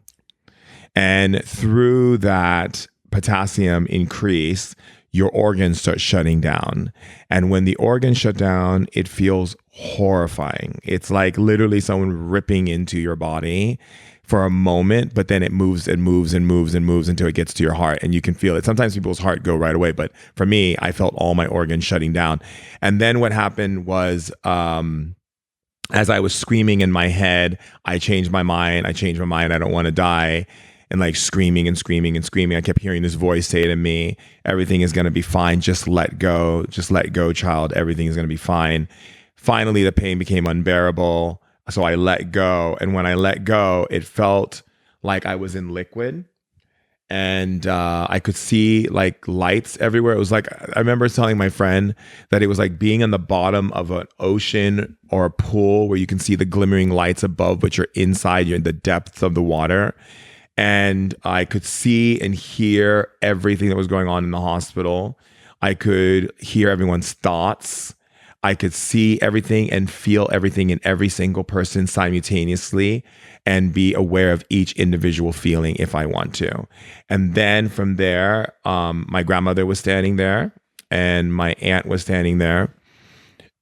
And through that potassium increase, your organs start shutting down. And when the organs shut down, it feels horrifying. It's like literally someone ripping into your body for a moment, but then it moves and moves and moves and moves until it gets to your heart, and you can feel it. Sometimes people's heart go right away, but for me, I felt all my organs shutting down. And then what happened was, as I was screaming in my head, I changed my mind. I don't want to die. And like screaming and screaming and screaming, I kept hearing this voice say to me, everything is going to be fine. Just let go, child. Everything is going to be fine. Finally, the pain became unbearable. So I let go. And when I let go, it felt like I was in liquid, and I could see like lights everywhere. It was like, I remember telling my friend that it was like being on the bottom of an ocean or a pool where you can see the glimmering lights above, but you're inside, you're in the depths of the water. And I could see and hear everything that was going on in the hospital. I could hear everyone's thoughts. I could see everything and feel everything in every single person simultaneously, and be aware of each individual feeling if I want to. And then from there, my grandmother was standing there, and my aunt was standing there.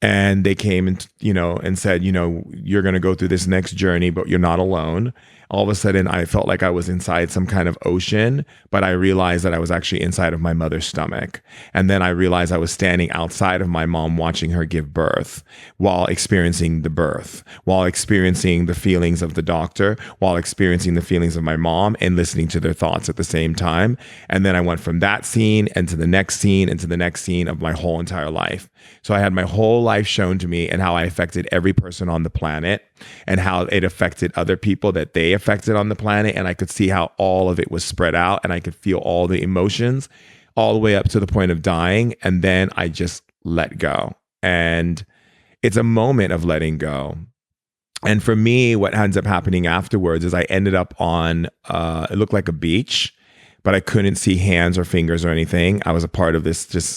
And they came and, and said, you're going to go through this next journey, but you're not alone. All of a sudden, I felt like I was inside some kind of ocean, but I realized that I was actually inside of my mother's stomach. And then I realized I was standing outside of my mom watching her give birth while experiencing the birth, while experiencing the feelings of the doctor, while experiencing the feelings of my mom and listening to their thoughts at the same time. And then I went from that scene into the next scene into the next scene of my whole entire life. So I had my whole life shown to me and how I affected every person on the planet and how it affected other people that they affected on the planet. And I could see how all of it was spread out and I could feel all the emotions all the way up to the point of dying. And then I just let go. And it's a moment of letting go. And for me, what ends up happening afterwards is I ended up on, it looked like a beach, but I couldn't see hands or fingers or anything. I was a part of this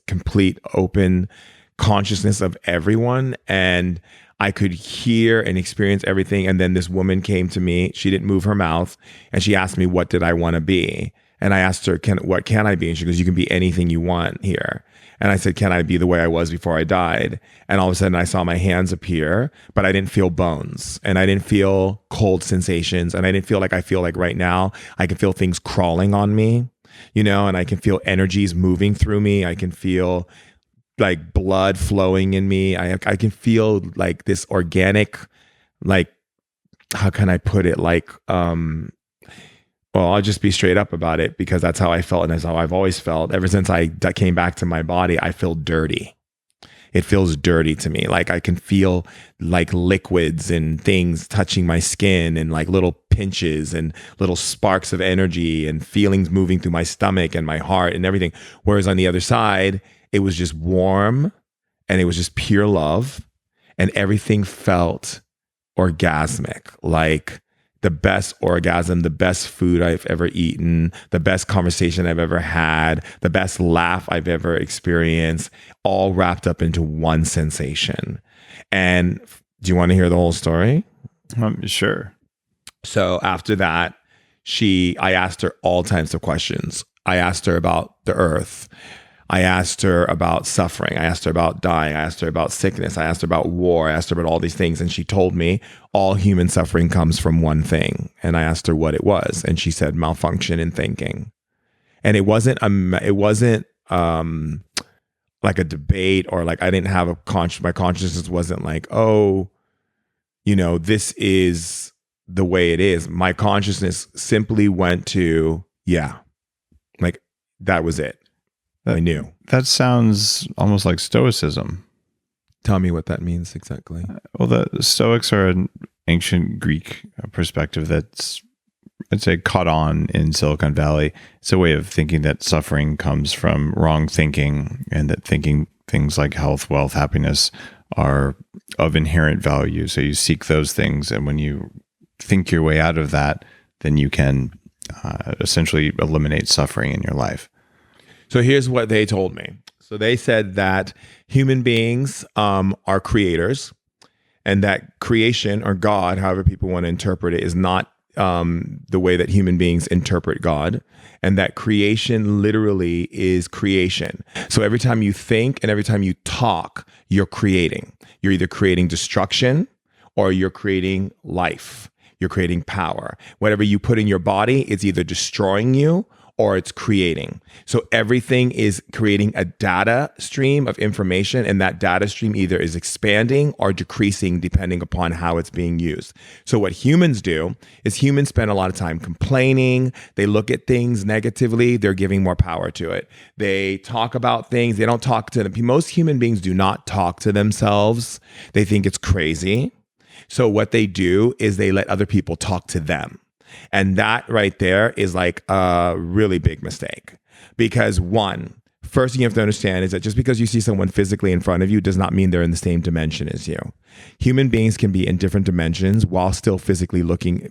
complete open consciousness of everyone. And I could hear and experience everything. And then this woman came to me. She didn't move her mouth. And she asked me, what did I want to be? And I asked her, what can I be? And she goes, you can be anything you want here. And I said, can I be the way I was before I died? And all of a sudden I saw my hands appear, but I didn't feel bones and I didn't feel cold sensations. And I didn't feel like I feel like right now. I can feel things crawling on me, and I can feel energies moving through me. I can feel like blood flowing in me. I can feel like this organic, like, how can I put it? Like, well, I'll just be straight up about it because that's how I felt and that's how I've always felt. Ever since I came back to my body, I feel dirty. It feels dirty to me. Like I can feel like liquids and things touching my skin and like little pinches and little sparks of energy and feelings moving through my stomach and my heart and everything. Whereas on the other side, it was just warm and it was just pure love and everything felt orgasmic, like the best orgasm, the best food I've ever eaten, the best conversation I've ever had, the best laugh I've ever experienced, all wrapped up into one sensation. And do you want to hear the whole story? Sure. So after that, I asked her all types of questions. I asked her about the earth. I asked her about suffering. I asked her about dying. I asked her about sickness. I asked her about war. I asked her about all these things. And she told me all human suffering comes from one thing. And I asked her what it was. And she said malfunction in thinking. And it wasn't like a debate or like I didn't have my consciousness wasn't like, oh, this is the way it is. My consciousness simply went to, yeah, like that was it. I knew. That sounds almost like Stoicism. Tell me what that means exactly. Well, the Stoics are an ancient Greek perspective that's, I'd say, caught on in Silicon Valley. It's a way of thinking that suffering comes from wrong thinking and that thinking things like health, wealth, happiness are of inherent value. So you seek those things. And when you think your way out of that, then you can essentially eliminate suffering in your life. So here's what they told me. So they said that human beings are creators and that creation or God, however people want to interpret it, is not the way that human beings interpret God, and that creation literally is creation. So every time you think and every time you talk, you're creating. You're either creating destruction or you're creating life. You're creating power. Whatever you put in your body, it's either destroying you or it's creating. So everything is creating a data stream of information, and that data stream either is expanding or decreasing depending upon how it's being used. So what humans do is humans spend a lot of time complaining. They look at things negatively. They're giving more power to it. They talk about things. They don't talk to them. Most human beings do not talk to themselves. They think it's crazy. So what they do is they let other people talk to them. And that right there is like a really big mistake because first thing you have to understand is that just because you see someone physically in front of you does not mean they're in the same dimension as you. Human beings can be in different dimensions while still physically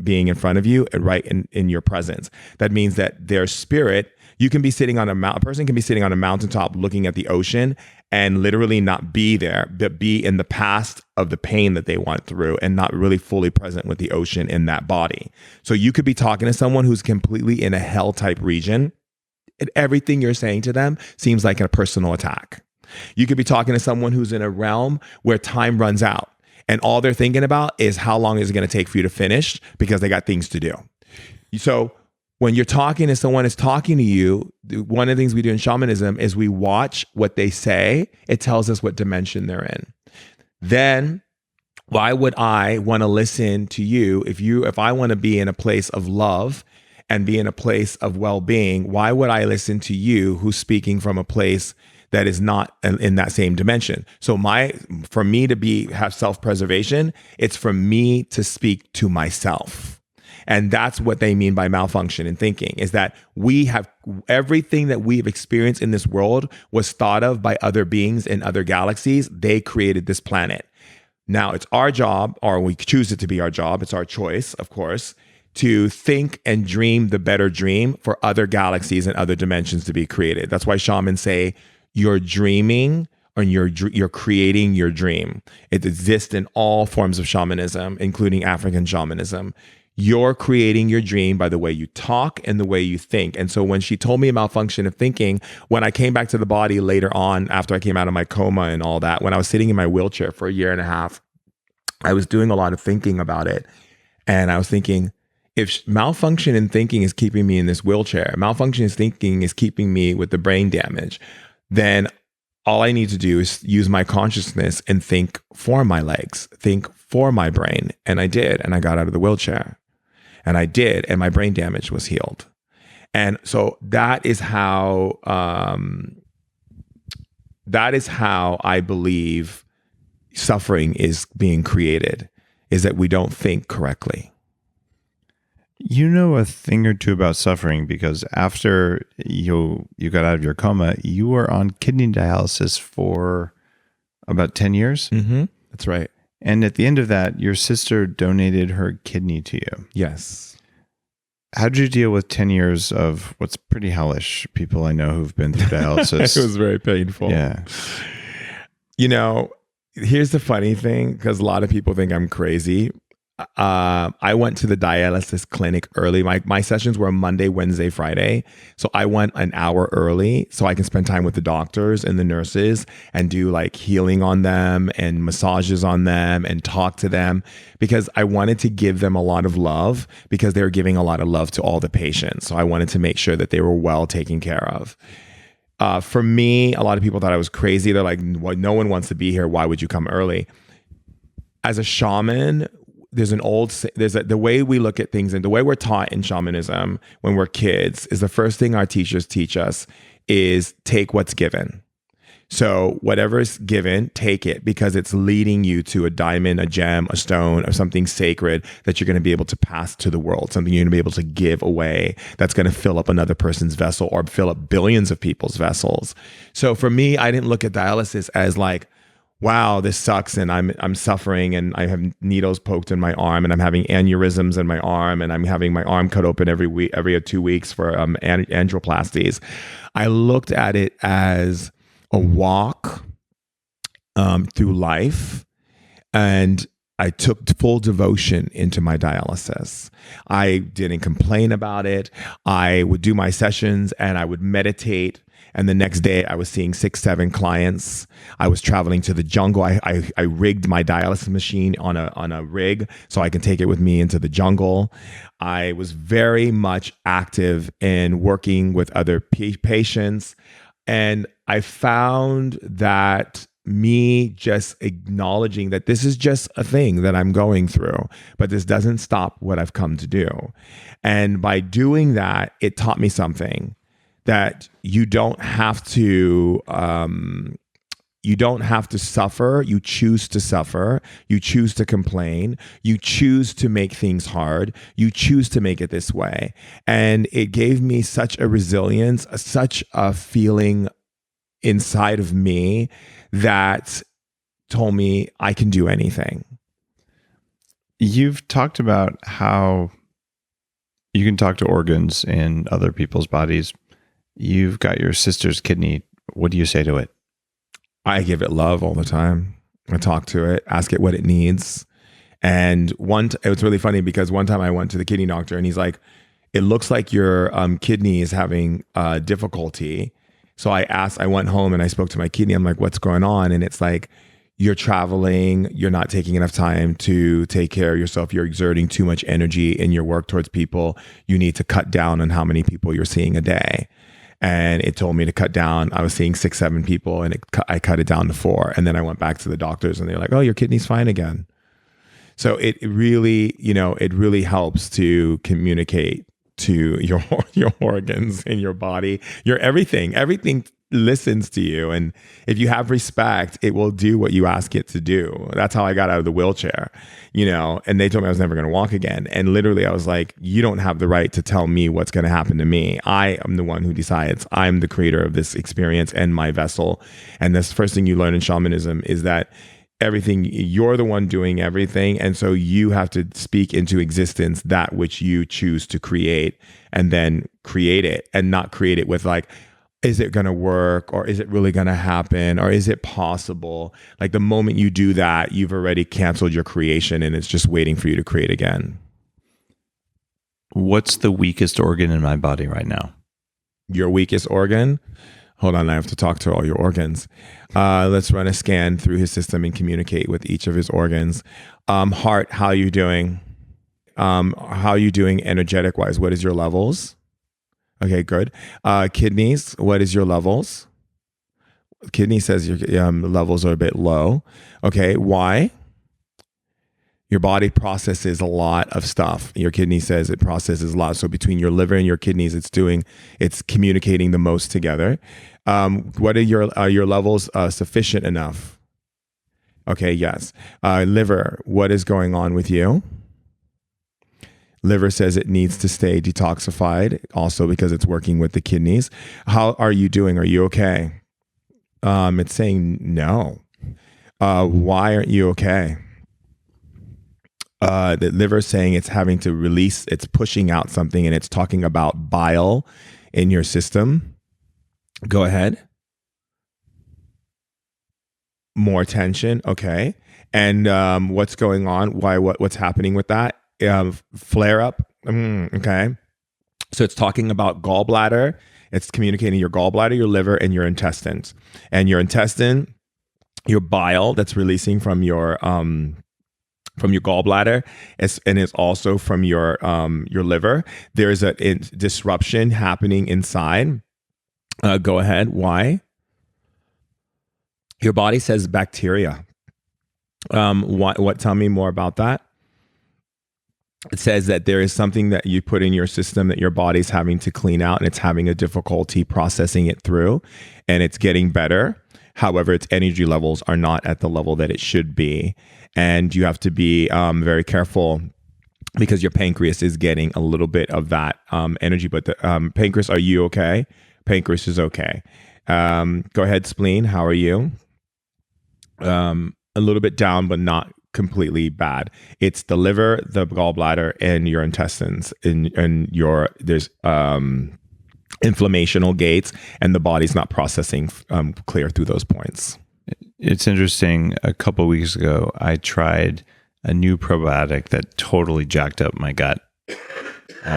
being in front of you and right in your presence. That means that their spirit, you can be sitting on a person can be sitting on a mountaintop looking at the ocean and literally not be there, but be in the past of the pain that they went through and not really fully present with the ocean in that body. So you could be talking to someone who's completely in a hell type region and everything you're saying to them seems like a personal attack. You could be talking to someone who's in a realm where time runs out and all they're thinking about is how long is it going to take for you to finish because they got things to do. So when you're talking to someone who's talking to you, one of the things we do in shamanism is we watch what they say. It tells us what dimension they're in. Then why would I want to listen to you if I want to be in a place of love and be in a place of well-being? Why would I listen to you who's speaking from a place that is not in that same dimension? So for me to have self-preservation, it's for me to speak to myself. And that's what they mean by malfunction in thinking, is that we have everything that we've experienced in this world was thought of by other beings in other galaxies. They created this planet. Now it's our job, or we choose it to be our job, it's our choice, of course, to think and dream the better dream for other galaxies and other dimensions to be created. That's why shamans say you're dreaming or you're creating your dream. It exists in all forms of shamanism, including African shamanism. You're creating your dream by the way you talk and the way you think. And so when she told me about malfunction of thinking, when I came back to the body later on, after I came out of my coma and all that, when I was sitting in my wheelchair for a year and a half, I was doing a lot of thinking about it. And I was thinking, if malfunction in thinking is keeping me in this wheelchair, malfunction in thinking is keeping me with the brain damage, then all I need to do is use my consciousness and think for my legs, think for my brain. And I did. And I got out of the wheelchair. And I did, and my brain damage was healed. And so that is how I believe suffering is being created, is that we don't think correctly. You know a thing or two about suffering because after you got out of your coma, you were on kidney dialysis for about 10 years. Mm-hmm. That's right. And at the end of that, your sister donated her kidney to you. Yes. How did you deal with 10 years of what's pretty hellish people I know who've been through dialysis? It was very painful. Yeah. You know, here's the funny thing, because a lot of people think I'm crazy. I went to the dialysis clinic early. My sessions were Monday, Wednesday, Friday. So I went an hour early so I can spend time with the doctors and the nurses and do like healing on them and massages on them and talk to them, because I wanted to give them a lot of love because they were giving a lot of love to all the patients. So I wanted to make sure that they were well taken care of. For me, a lot of people thought I was crazy. They're like, well, no one wants to be here. Why would you come early? As a shaman, the way we look at things and the way we're taught in shamanism when we're kids is the first thing our teachers teach us is take what's given. So whatever is given, take it, because it's leading you to a diamond, a gem, a stone, or something sacred that you're going to be able to pass to the world, something you're going to be able to give away that's going to fill up another person's vessel or fill up billions of people's vessels. So for me, I didn't look at dialysis as like, wow, this sucks and I'm suffering and I have needles poked in my arm and I'm having aneurysms in my arm and I'm having my arm cut open every 2 weeks for angioplasties. I looked at it as a walk through life, and I took full devotion into my dialysis. I didn't complain about it. I would do my sessions and I would meditate. And the next day I was seeing 6, 7 clients. I was traveling to the jungle. I rigged my dialysis machine on a rig so I can take it with me into the jungle. I was very much active in working with other patients. And I found that me just acknowledging that this is just a thing that I'm going through, but this doesn't stop what I've come to do. And by doing that, it taught me something, that you don't have to suffer. You choose to suffer. You choose to complain. You choose to make things hard. You choose to make it this way. And it gave me such a resilience, such a feeling inside of me that told me I can do anything. You've talked about how you can talk to organs in other people's bodies. You've got your sister's kidney. What do you say to it? I give it love all the time. I talk to it, ask it what it needs. And it was really funny because one time I went to the kidney doctor and he's like, it looks like your kidney is having difficulty. So I went home and I spoke to my kidney. I'm like, what's going on? And it's like, you're traveling, you're not taking enough time to take care of yourself. You're exerting too much energy in your work towards people. You need to cut down on how many people you're seeing a day. And it told me to cut down. I was seeing 6, 7 people, and I cut it down to 4. And then I went back to the doctors, and they're like, "Oh, your kidney's fine again." So it really, it really helps to communicate to your organs in your body, your everything. Everything listens to you, and if you have respect, it will do what you ask it to do. That's how I got out of the wheelchair, and they told me I was never going to walk again. And literally I was like, you don't have the right to tell me what's going to happen to me. I am the one who decides. I'm the creator of this experience and my vessel. And this first thing you learn in shamanism is that everything, you're the one doing everything, and so you have to speak into existence that which you choose to create, and then create it, and not create it with like, is it going to work, or is it really going to happen, or is it possible? Like the moment you do that, you've already canceled your creation, and it's just waiting for you to create again. What's the weakest organ in my body right now? Your weakest organ? Hold on, I have to talk to all your organs. Let's run a scan through his system and communicate with each of his organs. Heart, how are you doing? How are you doing energetic wise? What is your levels? Okay, good. Kidneys, what is your levels? Kidney says your levels are a bit low. Okay, why? Your body processes a lot of stuff. Your kidney says it processes a lot. So between your liver and your kidneys, it's communicating the most together. What are your levels sufficient enough? Okay, yes. Liver, what is going on with you? Liver says it needs to stay detoxified, also because it's working with the kidneys. How are you doing? Are you okay? It's saying no. Why aren't you okay? The liver is saying it's having to release, it's pushing out something, and it's talking about bile in your system. Go ahead. More tension. Okay. And what's going on? What's happening with that? Flare up. Okay. So it's talking about gallbladder. It's communicating your gallbladder, your liver, and your intestines. And your intestine, your bile that's releasing from your gallbladder, and it's also from your liver. There's a disruption happening inside. Go ahead. Why? Your body says bacteria. What? Tell me more about that. It says that there is something that you put in your system that your body's having to clean out, and it's having a difficulty processing it through, and it's getting better. However, its energy levels are not at the level that it should be. And you have to be very careful, because your pancreas is getting a little bit of that energy. But the pancreas, are you okay? Pancreas is okay. Go ahead, spleen. How are you? A little bit down, but not completely bad. It's the liver, the gallbladder, and your intestines. There's inflammational gates, and the body's not processing clear through those points. It's interesting. A couple of weeks ago, I tried a new probiotic that totally jacked up my gut,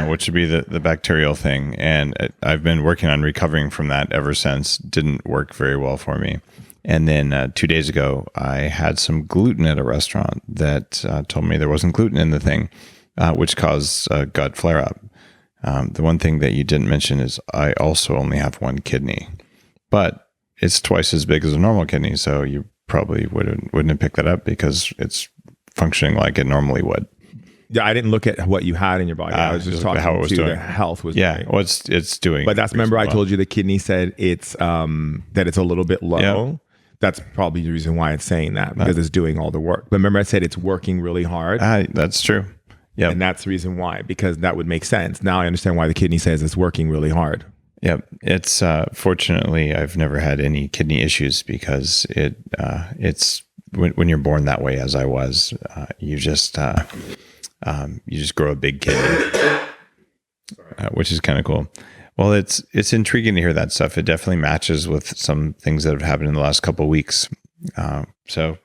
which would be the bacterial thing. And I've been working on recovering from that ever since. Didn't work very well for me. And then 2 days ago, I had some gluten at a restaurant that told me there wasn't gluten in the thing, which caused a gut flare-up. The one thing that you didn't mention is I also only have one kidney, but it's twice as big as a normal kidney, so you probably wouldn't have picked that up because it's functioning like it normally would. Yeah, I didn't look at what you had in your body. I was just talking how it was doing. The health was yeah, doing. Well, it's doing. But that's, remember I told you the kidney said it's that it's a little bit low. Yep. That's probably the reason why it's saying that, because it's doing all the work. But remember I said it's working really hard. That's true. Yeah, and that's the reason why, because that would make sense. Now I understand why the kidney says it's working really hard. Yep. It's fortunately I've never had any kidney issues, because it's when you're born that way, as I was, you just grow a big kidney, which is kind of cool. Well, it's intriguing to hear that stuff. It definitely matches with some things that have happened in the last couple of weeks. So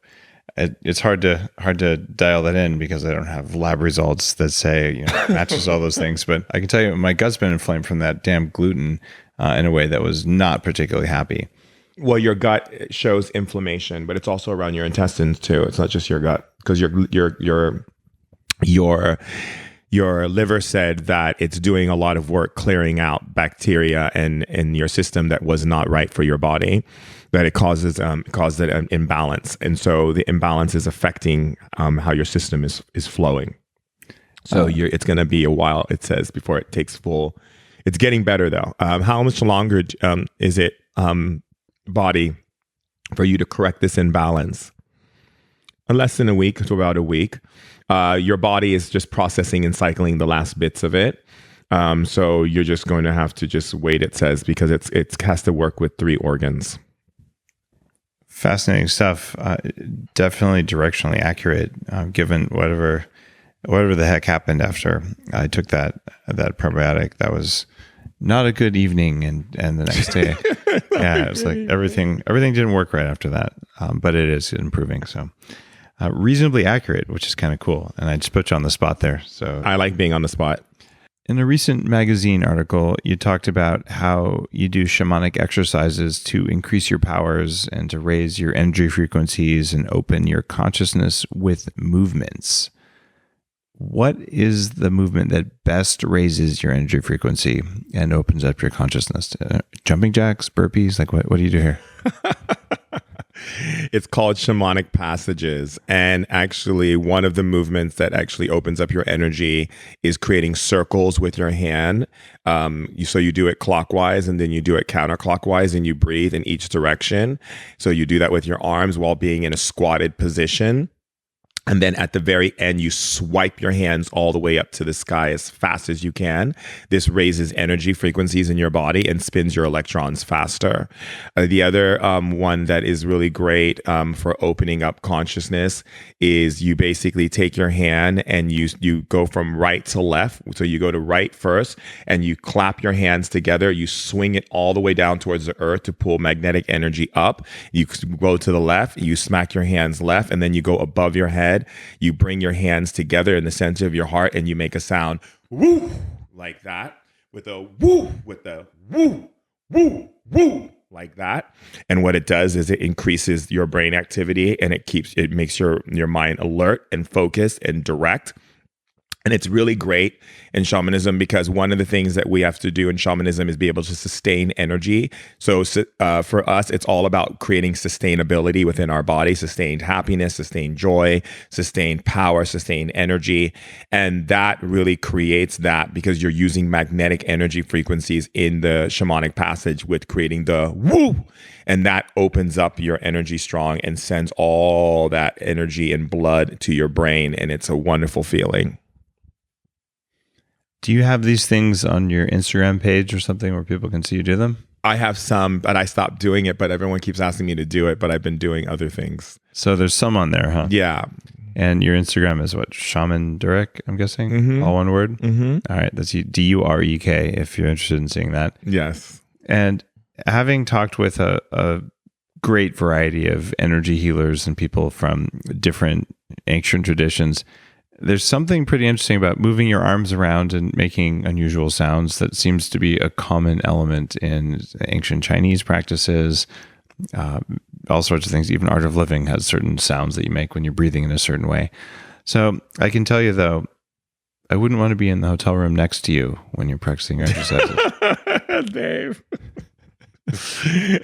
it's hard to dial that in, because I don't have lab results that say matches all those things. But I can tell you, my gut's been inflamed from that damn gluten. in a way that was not particularly happy. Well, your gut shows inflammation, but it's also around your intestines too. It's not just your gut, because your liver said that it's doing a lot of work clearing out bacteria in your system that was not right for your body, that it caused an imbalance, and so the imbalance is affecting how your system is flowing. So it's going to be a while, it says, before it takes full. It's getting better though. How much longer is it, body, for you to correct this imbalance? Less than a week to about a week. Your body is just processing and cycling the last bits of it. So you're just going to have to just wait, it says, because it has to work with 3 organs. Fascinating stuff. Definitely directionally accurate, given whatever the heck happened after I took that probiotic. That was not a good evening, and the next day, yeah, it was like everything didn't work right after that. But it is improving, so reasonably accurate, which is kind of cool. And I just put you on the spot there. So I like being on the spot. In a recent magazine article, you talked about how you do shamanic exercises to increase your powers and to raise your energy frequencies and open your consciousness with movements. What is the movement that best raises your energy frequency and opens up your consciousness? Jumping jacks, burpees? Like what do you do here? It's called shamanic passages. And actually, one of the movements that actually opens up your energy is creating circles with your hand. So you do it clockwise, and then you do it counterclockwise, and you breathe in each direction. So you do that with your arms while being in a squatted position. And then at the very end, you swipe your hands all the way up to the sky as fast as you can. This raises energy frequencies in your body and spins your electrons faster. The other one that is really great for opening up consciousness is you basically take your hand and you go from right to left. So you go to right first and you clap your hands together. You swing it all the way down towards the earth to pull magnetic energy up. You go to the left, you smack your hands left, and then you go above your head. You bring your hands together in the center of your heart and you make a sound, woo, like that, with a woo, with the woo, woo, woo, like that. And what it does is it increases your brain activity, and it makes your mind alert and focused and direct. And it's really great in shamanism, because one of the things that we have to do in shamanism is be able to sustain energy. So for us, it's all about creating sustainability within our body, sustained happiness, sustained joy, sustained power, sustained energy. And that really creates that, because you're using magnetic energy frequencies in the shamanic passage with creating the woo. And that opens up your energy strong and sends all that energy and blood to your brain. And it's a wonderful feeling. Do you have these things on your Instagram page or something where people can see you do them? I have some, but I stopped doing it, but everyone keeps asking me to do it, but I've been doing other things. So there's some on there, huh? Yeah. And your Instagram is what? Shaman Durek, I'm guessing? Mm-hmm. All one word? Mm-hmm. All right. That's Durek if you're interested in seeing that. Yes. And having talked with a great variety of energy healers and people from different ancient traditions, there's something pretty interesting about moving your arms around and making unusual sounds that seems to be a common element in ancient Chinese practices, all sorts of things. Even Art of Living has certain sounds that you make when you're breathing in a certain way. So I can tell you, though, I wouldn't want to be in the hotel room next to you when you're practicing your exercises. Dave.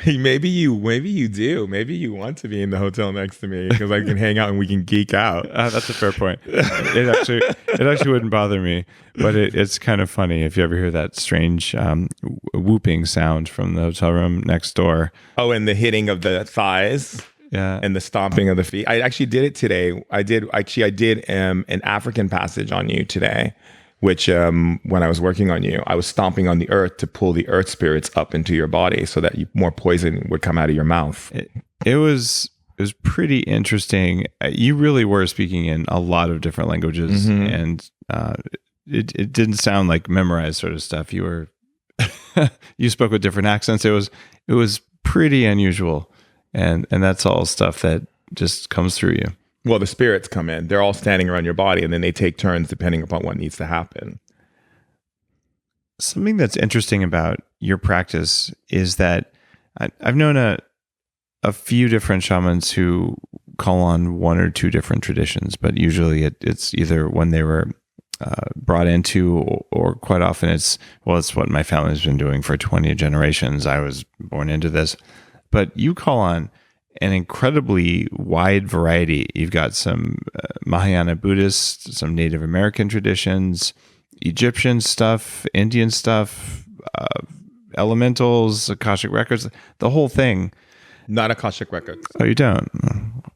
Maybe you do. Maybe you want to be in the hotel next to me, because I can hang out and we can geek out. That's a fair point. It actually wouldn't bother me, but it's kind of funny if you ever hear that strange whooping sound from the hotel room next door. Oh, and the hitting of the thighs. Yeah, and the stomping of the feet. I actually did it today. I did an African passage on you today, which when I was working on you, I was stomping on the earth to pull the earth spirits up into your body so that more poison would come out of your mouth. It was pretty interesting. You really were speaking in a lot of different languages, mm-hmm. and it didn't sound like memorized sort of stuff. You were you spoke with different accents. It was pretty unusual, and that's all stuff that just comes through you. Well, the spirits come in. They're all standing around your body, and then they take turns depending upon what needs to happen. Something that's interesting about your practice is that I've known a few different shamans who call on one or two different traditions, but usually it's either when they were brought into, or quite often it's what my family's been doing for 20 generations. I was born into this. But you call on an incredibly wide variety. You've got some Mahayana Buddhist, some Native American traditions, Egyptian stuff, Indian stuff, elementals, Akashic records, the whole thing. Not Akashic records. Oh, you don't?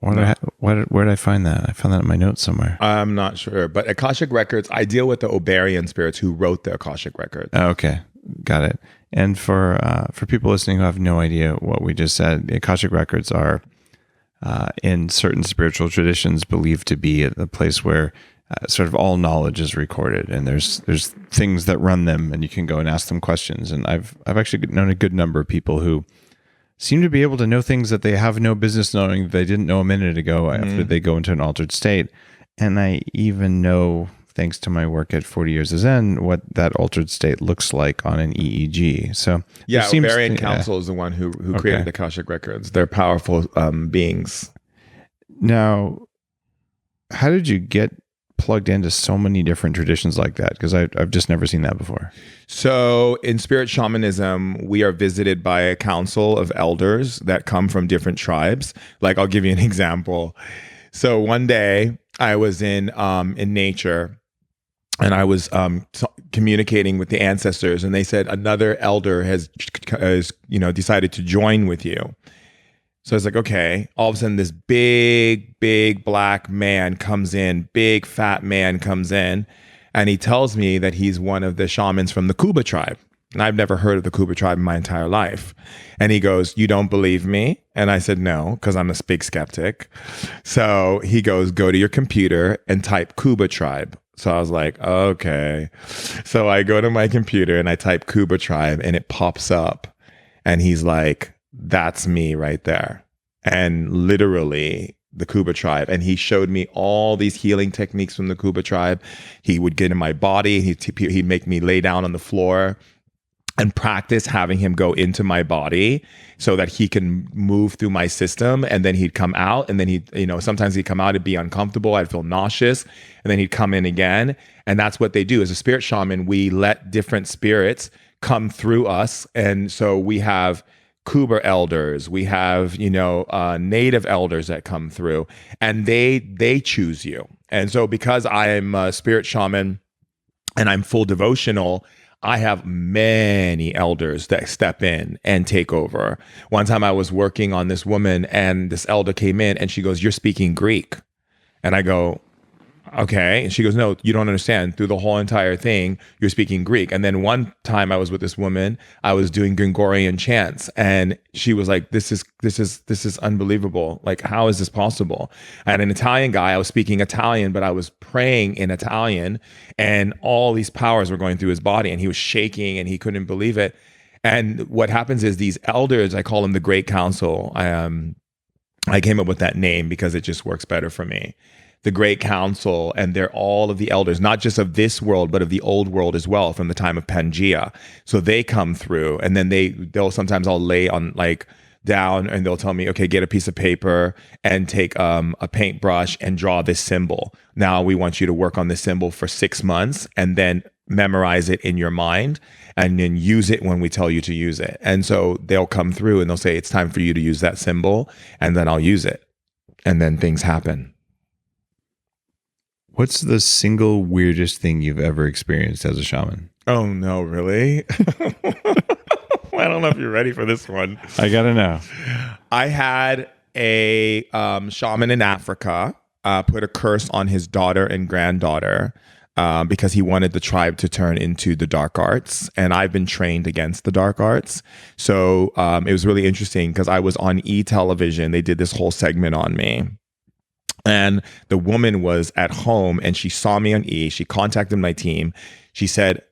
Where did I find that? I found that in my notes somewhere. I'm not sure, but Akashic records, I deal with the Oberian spirits who wrote the Akashic records. Oh, okay, got it. And for people listening who have no idea what we just said, the Akashic records are in certain spiritual traditions believed to be a place where sort of all knowledge is recorded, and there's things that run them, and you can go and ask them questions. And I've actually known a good number of people who seem to be able to know things that they have no business knowing that they didn't know a minute ago after they go into an altered state. And I even know, thanks to my work at 40 Years of Zen, what that altered state looks like on an EEG. So yeah, Ovarian Council is the one who created the Akashic records. They're powerful beings. Now, how did you get plugged into so many different traditions like that? Because I've just never seen that before. So in spirit shamanism, we are visited by a council of elders that come from different tribes. Like, I'll give you an example. So one day I was in nature, and I was communicating with the ancestors, and they said another elder has decided to join with you. So I was like, okay. All of a sudden, this big black man comes in, big fat man comes in, and he tells me that he's one of the shamans from the Kuba tribe. And I've never heard of the Kuba tribe in my entire life. And he goes, "You don't believe me?" And I said, "No," because I'm a big skeptic. So he goes, "Go to your computer and type Kuba tribe." So I was like, okay. So I go to my computer and I type Kuba tribe, and it pops up. And he's like, "That's me right there." And literally the Kuba tribe. And he showed me all these healing techniques from the Kuba tribe. He would get in my body. He'd make me lay down on the floor and practice having him go into my body so that he can move through my system. And then he'd come out, and then sometimes he'd come out and be uncomfortable. I'd feel nauseous, and then he'd come in again. And that's what they do. As a spirit shaman, we let different spirits come through us. And so we have Kuba elders, we have, native elders that come through, and they choose you. And so because I am a spirit shaman and I'm full devotional, I have many elders that step in and take over. One time I was working on this woman, and this elder came in and she goes, "You're speaking Greek." And I go, "Okay." And she goes, "No, you don't understand. Through the whole entire thing, you're speaking Greek." And then one time I was with this woman, I was doing Gregorian chants, and she was like, this is unbelievable. Like, how is this possible?" I had an Italian guy, I was speaking Italian, but I was praying in Italian, and all these powers were going through his body, and he was shaking and he couldn't believe it. And what happens is these elders, I call them the Great Council. I came up with that name because it just works better for me. The Great Council, and they're all of the elders, not just of this world, but of the old world as well, from the time of Pangea. So they come through, and then I'll lay on down, and they'll tell me, "Okay, get a piece of paper and take a paintbrush and draw this symbol. Now we want you to work on this symbol for 6 months, and then memorize it in your mind, and then use it when we tell you to use it." And so they'll come through and they'll say, "It's time for you to use that symbol," and then I'll use it, and then things happen. What's the single weirdest thing you've ever experienced as a shaman? Oh, no, really? I don't know if you're ready for this one. I gotta know. I had a shaman in Africa put a curse on his daughter and granddaughter because he wanted the tribe to turn into the dark arts. And I've been trained against the dark arts. So it was really interesting because I was on E-television. They did this whole segment on me. And the woman was at home, and she saw me on E. She contacted my team. She said,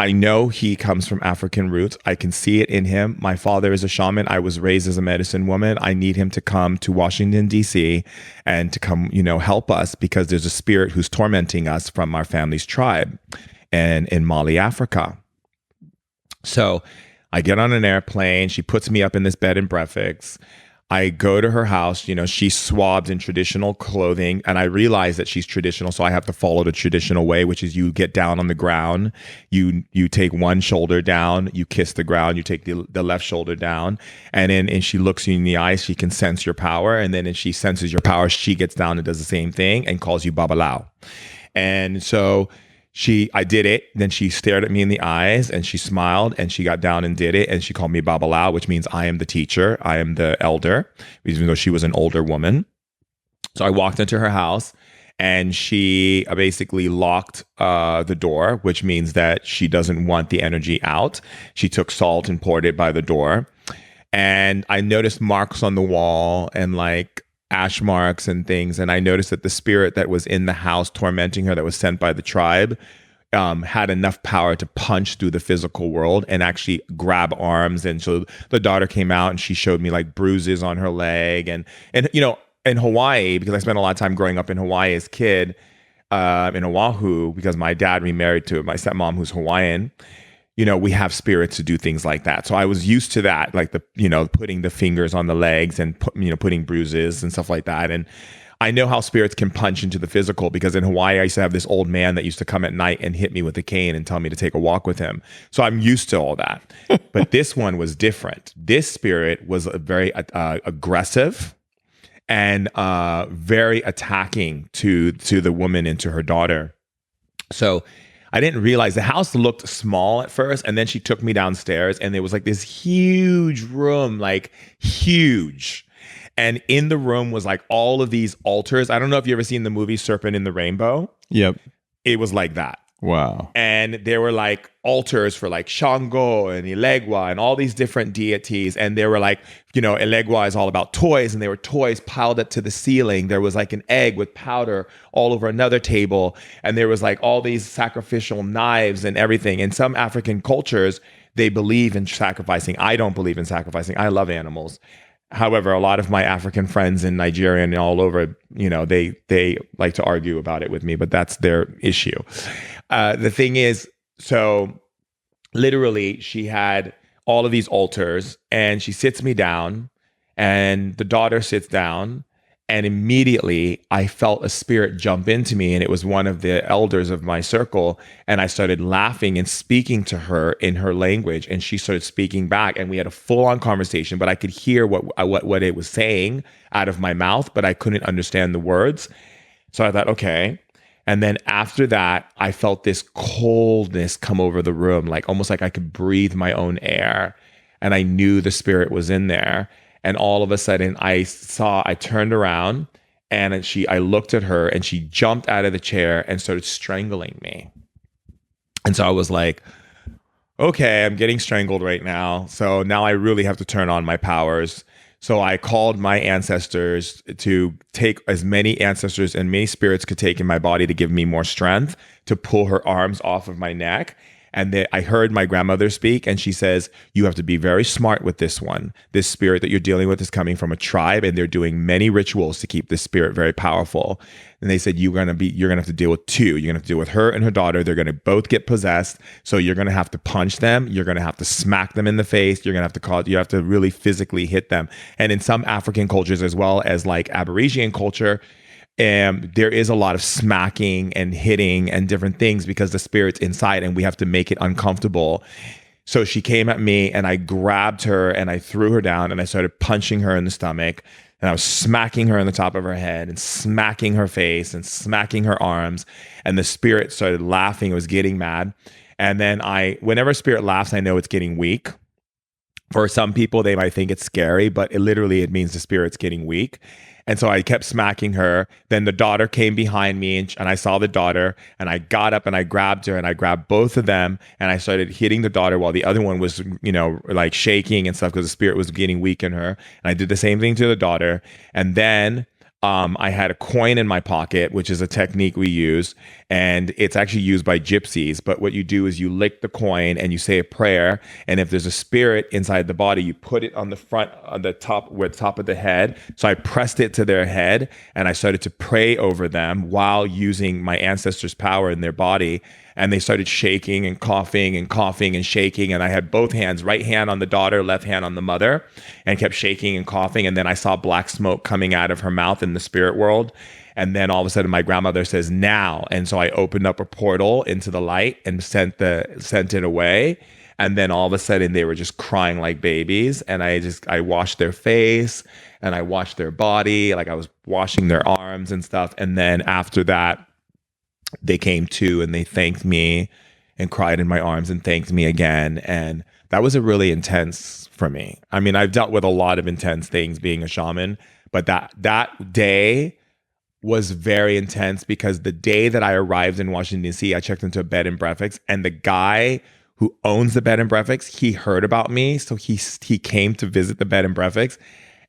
"I know he comes from African roots. I can see it in him. My father is a shaman. I was raised as a medicine woman. I need him to come to Washington, D.C. and to come, help us, because there's a spirit who's tormenting us from our family's tribe and in Mali, Africa." So I get on an airplane. She puts me up in this bed and breakfast. I go to her house. She's swabbed in traditional clothing, and I realize that she's traditional, so I have to follow the traditional way, which is you get down on the ground, you take one shoulder down, you kiss the ground, you take the left shoulder down, and then and she looks you in the eyes, she can sense your power, and then as she senses your power, she gets down and does the same thing and calls you Babalao. And so I did it. Then she stared at me in the eyes and she smiled and she got down and did it. And she called me Babalao, which means I am the teacher. I am the elder, even though she was an older woman. So I walked into her house and she basically locked the door, which means that she doesn't want the energy out. She took salt and poured it by the door. And I noticed marks on the wall and like ash marks and things. And I noticed that the spirit that was in the house tormenting her, that was sent by the tribe, had enough power to punch through the physical world and actually grab arms. And so the daughter came out and she showed me like bruises on her leg. And in Hawaii, because I spent a lot of time growing up in Hawaii as a kid, in Oahu, because my dad remarried to my stepmom who's Hawaiian, we have spirits to do things like that. So I was used to that, like putting the fingers on the legs and putting bruises and stuff like that. And I know how spirits can punch into the physical, because in Hawaii, I used to have this old man that used to come at night and hit me with a cane and tell me to take a walk with him. So I'm used to all that. But this one was different. This spirit was very aggressive and very attacking to the woman and to her daughter. So I didn't realize the house looked small at first, and then she took me downstairs and there was like this huge room, like huge. And in the room was like all of these altars. I don't know if you ever seen the movie Serpent in the Rainbow. Yep. It was like that. Wow. And there were like altars for like Shango and Elegua and all these different deities. And they were like, Elegua is all about toys, and there were toys piled up to the ceiling. There was like an egg with powder all over another table. And there was like all these sacrificial knives and everything. In some African cultures, they believe in sacrificing. I don't believe in sacrificing. I love animals. However, a lot of my African friends in Nigeria and all over, they like to argue about it with me, but that's their issue. The thing is, so literally she had all of these altars and she sits me down and the daughter sits down, and immediately I felt a spirit jump into me, and it was one of the elders of my circle. And I started laughing and speaking to her in her language, and she started speaking back, and we had a full-on conversation, but I could hear what it was saying out of my mouth, but I couldn't understand the words. So I thought, okay. And then after that, I felt this coldness come over the room, like almost like I could breathe my own air, and I knew the spirit was in there. And all of a sudden I turned around and I looked at her, and she jumped out of the chair and started strangling me. And so I was like, okay, I'm getting strangled right now. So now I really have to turn on my powers. So I called my ancestors to take as many ancestors and many spirits could take in my body to give me more strength to pull her arms off of my neck. And I heard my grandmother speak, and she says, you have to be very smart with this one. This spirit that you're dealing with is coming from a tribe, and they're doing many rituals to keep this spirit very powerful. And they said, you're going to have to deal with two. You're going to have to deal with her and her daughter. They're going to both get possessed. So you're going to have to punch them. You're going to have to smack them in the face. You have to really physically hit them. And in some African cultures, as well as like Aborigine culture, there is a lot of smacking and hitting and different things because the spirit's inside and we have to make it uncomfortable. So she came at me and I grabbed her and I threw her down and I started punching her in the stomach, and I was smacking her on the top of her head and smacking her face and smacking her arms, and the spirit started laughing. It was getting mad. And then whenever a spirit laughs, I know it's getting weak. For some people, they might think it's scary, but it means the spirit's getting weak. And so I kept smacking her. Then the daughter came behind me and I saw the daughter, and I got up and I grabbed her and I grabbed both of them and I started hitting the daughter while the other one was, like shaking and stuff because the spirit was getting weak in her. And I did the same thing to the daughter. And then I had a coin in my pocket, which is a technique we use, and it's actually used by gypsies. But what you do is you lick the coin and you say a prayer, and if there's a spirit inside the body, you put it on the front, on the top, where the top of the head. So I pressed it to their head, and I started to pray over them while using my ancestors' power in their body. And they started shaking and coughing and shaking. And I had both hands, right hand on the daughter, left hand on the mother, and kept shaking and coughing. And then I saw black smoke coming out of her mouth in the spirit world. And then all of a sudden my grandmother says, now. And so I opened up a portal into the light and sent it away. And then all of a sudden they were just crying like babies. And I washed their face and I washed their body. Like I was washing their arms and stuff. And then after that, they came to and they thanked me and cried in my arms and thanked me again. And that was a really intense for me. I mean, I've dealt with a lot of intense things being a shaman, but that day was very intense because the day that I arrived in Washington, D.C., I checked into a bed and breakfast, and the guy who owns the bed and breakfast, he heard about me. So he came to visit the bed and breakfast,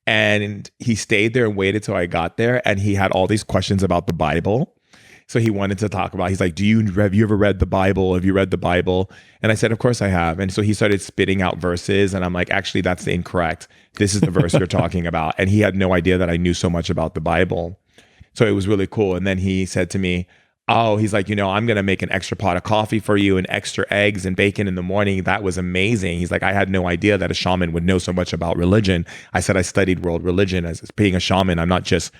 and he stayed there and waited till I got there. And he had all these questions about the Bible. So he wanted to talk about, he's like, have you ever read the Bible? Have you read the Bible? And I said, of course I have. And so he started spitting out verses. And I'm like, actually, that's incorrect. This is the verse you're talking about. And he had no idea that I knew so much about the Bible. So it was really cool. And then he said to me, oh, he's like, I'm going to make an extra pot of coffee for you and extra eggs and bacon in the morning. That was amazing. He's like, I had no idea that a shaman would know so much about religion. I said, I studied world religion. As being a shaman, I'm not just,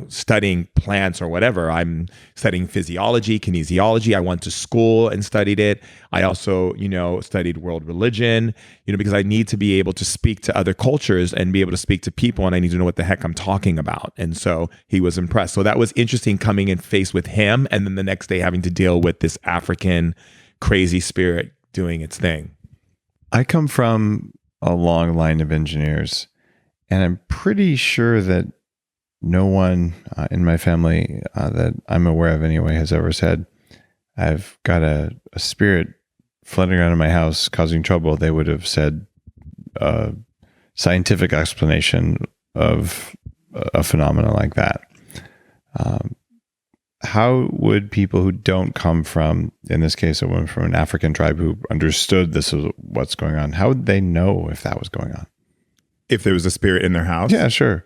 studying plants or whatever. I'm studying physiology, kinesiology. I went to school and studied it. I also, studied world religion, because I need to be able to speak to other cultures and be able to speak to people. And I need to know what the heck I'm talking about. And so he was impressed. So that was interesting coming in face with him. And then the next day having to deal with this African crazy spirit doing its thing. I come from a long line of engineers, and I'm pretty sure that no one in my family that I'm aware of anyway has ever said, I've got a spirit floating around in my house causing trouble. They would have said a scientific explanation of a phenomena like that. How would people who don't come from, in this case, a woman from an African tribe who understood this is what's going on, how would they know if that was going on? If there was a spirit in their house? Yeah, sure.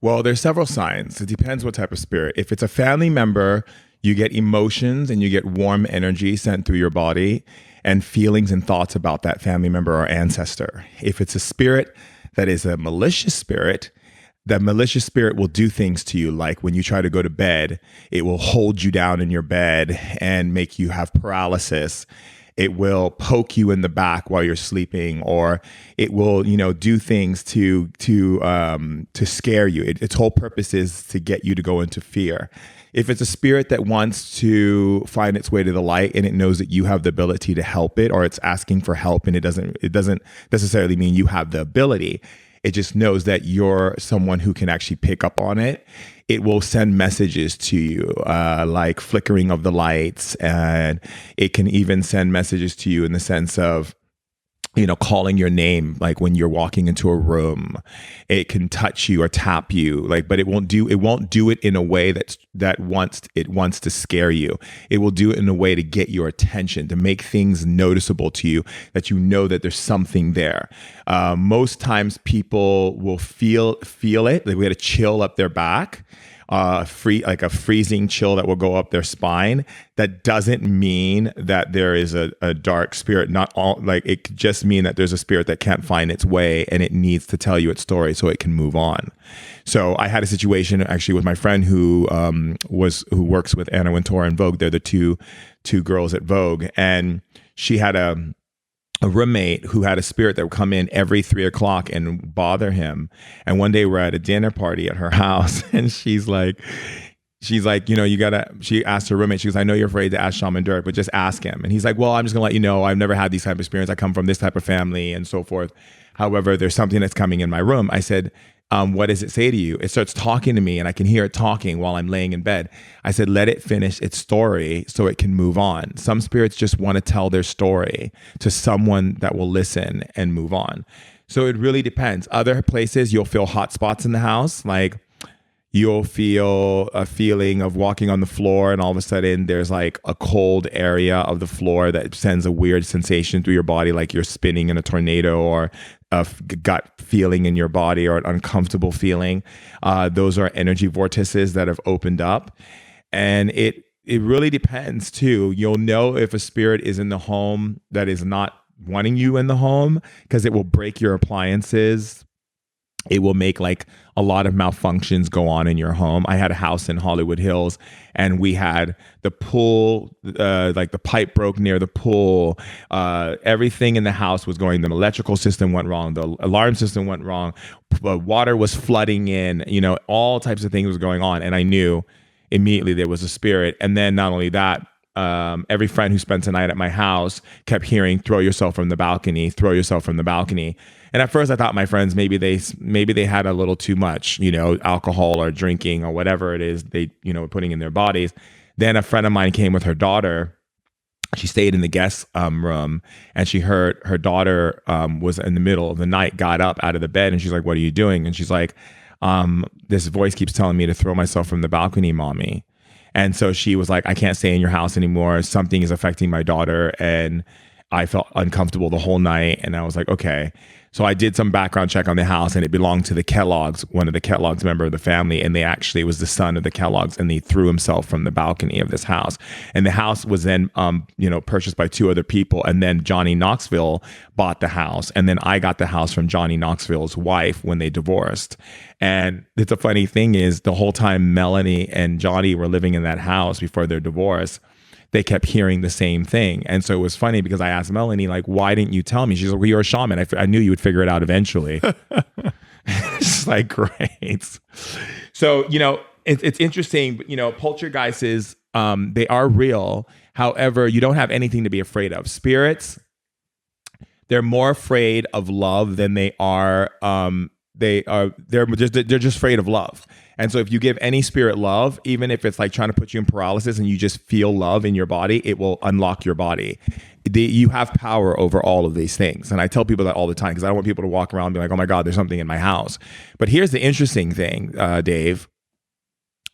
Well, there's several signs. It depends what type of spirit. If it's a family member, you get emotions and you get warm energy sent through your body and feelings and thoughts about that family member or ancestor. If it's a spirit that is a malicious spirit, that malicious spirit will do things to you. Like when you try to go to bed, it will hold you down in your bed and make you have paralysis. It will poke you in the back while you're sleeping, or it will, do things to scare you. Its whole purpose is to get you to go into fear. If it's a spirit that wants to find its way to the light and it knows that you have the ability to help it, or it's asking for help and it doesn't necessarily mean you have the ability. It just knows that you're someone who can actually pick up on it. It will send messages to you, like flickering of the lights, and it can even send messages to you in the sense of, calling your name, like when you're walking into a room. It can touch you or tap you, but it won't do it in a way that wants to scare you. It will do it in a way to get your attention, to make things noticeable to you, that that there's something there. Most times people will feel it, like we had a chill up their back. Like a freezing chill that will go up their spine. That doesn't mean that there is a dark spirit. It could just mean that there's a spirit that can't find its way and it needs to tell you its story so it can move on. So I had a situation actually with my friend who works with Anna Wintour and Vogue. They're the two girls at Vogue, and she had a roommate who had a spirit that would come in every 3:00 and bother him. And one day we're at a dinner party at her house, and she's like, she asked her roommate, she goes, I know you're afraid to ask Shaman Durek, but just ask him. And he's like, well, I'm just gonna let you know, I've never had these type of experience. I come from this type of family and so forth. However, there's something that's coming in my room. I said, what does it say to you? It starts talking to me and I can hear it talking while I'm laying in bed. I said, let it finish its story so it can move on. Some spirits just want to tell their story to someone that will listen and move on. So it really depends. Other places you'll feel hot spots in the house, like you'll feel a feeling of walking on the floor and all of a sudden there's like a cold area of the floor that sends a weird sensation through your body, like you're spinning in a tornado, or a gut feeling in your body, or an uncomfortable feeling. Those are energy vortices that have opened up. And it really depends too. You'll know if a spirit is in the home that is not wanting you in the home, because it will break your appliances. It will make like a lot of malfunctions go on in your home. I had a house in Hollywood Hills, and we had the pool, like the pipe broke near the pool. Everything in the house was going. The electrical system went wrong. The alarm system went wrong. Water was flooding in. All types of things was going on, and I knew immediately there was a spirit. And then not only that, every friend who spent the night at my house kept hearing, "Throw yourself from the balcony, throw yourself from the balcony." And at first I thought my friends, maybe they had a little too much, alcohol or drinking or whatever it is they, were putting in their bodies. Then a friend of mine came with her daughter. She stayed in the guest room, and she heard her daughter was in the middle of the night, got up out of the bed, and she's like, "What are you doing?" And she's like, "This voice keeps telling me to throw myself from the balcony, mommy." And so she was like, "I can't stay in your house anymore. Something is affecting my daughter." And I felt uncomfortable the whole night. And I was like, okay. So I did some background check on the house, and it belonged to the Kellogg's, one of the Kellogg's member of the family. And it was the son of the Kellogg's, and he threw himself from the balcony of this house. And the house was then, purchased by 2 other people. And then Johnny Knoxville bought the house. And then I got the house from Johnny Knoxville's wife when they divorced. And it's a funny thing is, the whole time Melanie and Johnny were living in that house before their divorce, they kept hearing the same thing. And so it was funny because I asked Melanie, like, "Why didn't you tell me?" She's like, "Well, you're a shaman. I knew you would figure it out eventually." It's like, great. So, it's interesting, poltergeists, they are real. However, you don't have anything to be afraid of. Spirits, they're more afraid of love than they are, they're just afraid of love. And so if you give any spirit love, even if it's like trying to put you in paralysis and you just feel love in your body, it will unlock your body. You have power over all of these things. And I tell people that all the time, because I don't want people to walk around and be like, "Oh my God, there's something in my house." But here's the interesting thing, Dave.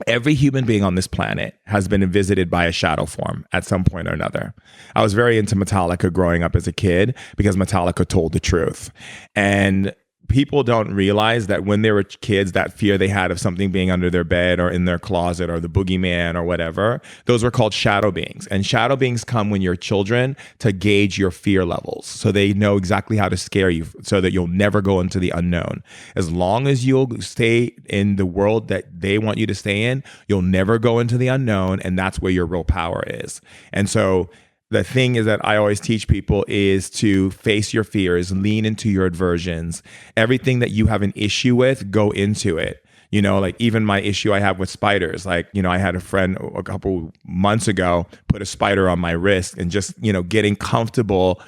Every human being on this planet has been visited by a shadow form at some point or another. I was very into Metallica growing up as a kid because Metallica told the truth. And people don't realize that when they were kids, that fear they had of something being under their bed or in their closet or the boogeyman or whatever, those were called shadow beings. And shadow beings come when you're children to gauge your fear levels. So they know exactly how to scare you so that you'll never go into the unknown. As long as you'll stay in the world that they want you to stay in, you'll never go into the unknown. And that's where your real power is. And so the thing is that I always teach people is to face your fears, lean into your aversions. Everything that you have an issue with, go into it. Like even my issue I have with spiders. Like, I had a friend a couple months ago put a spider on my wrist, and just, getting comfortable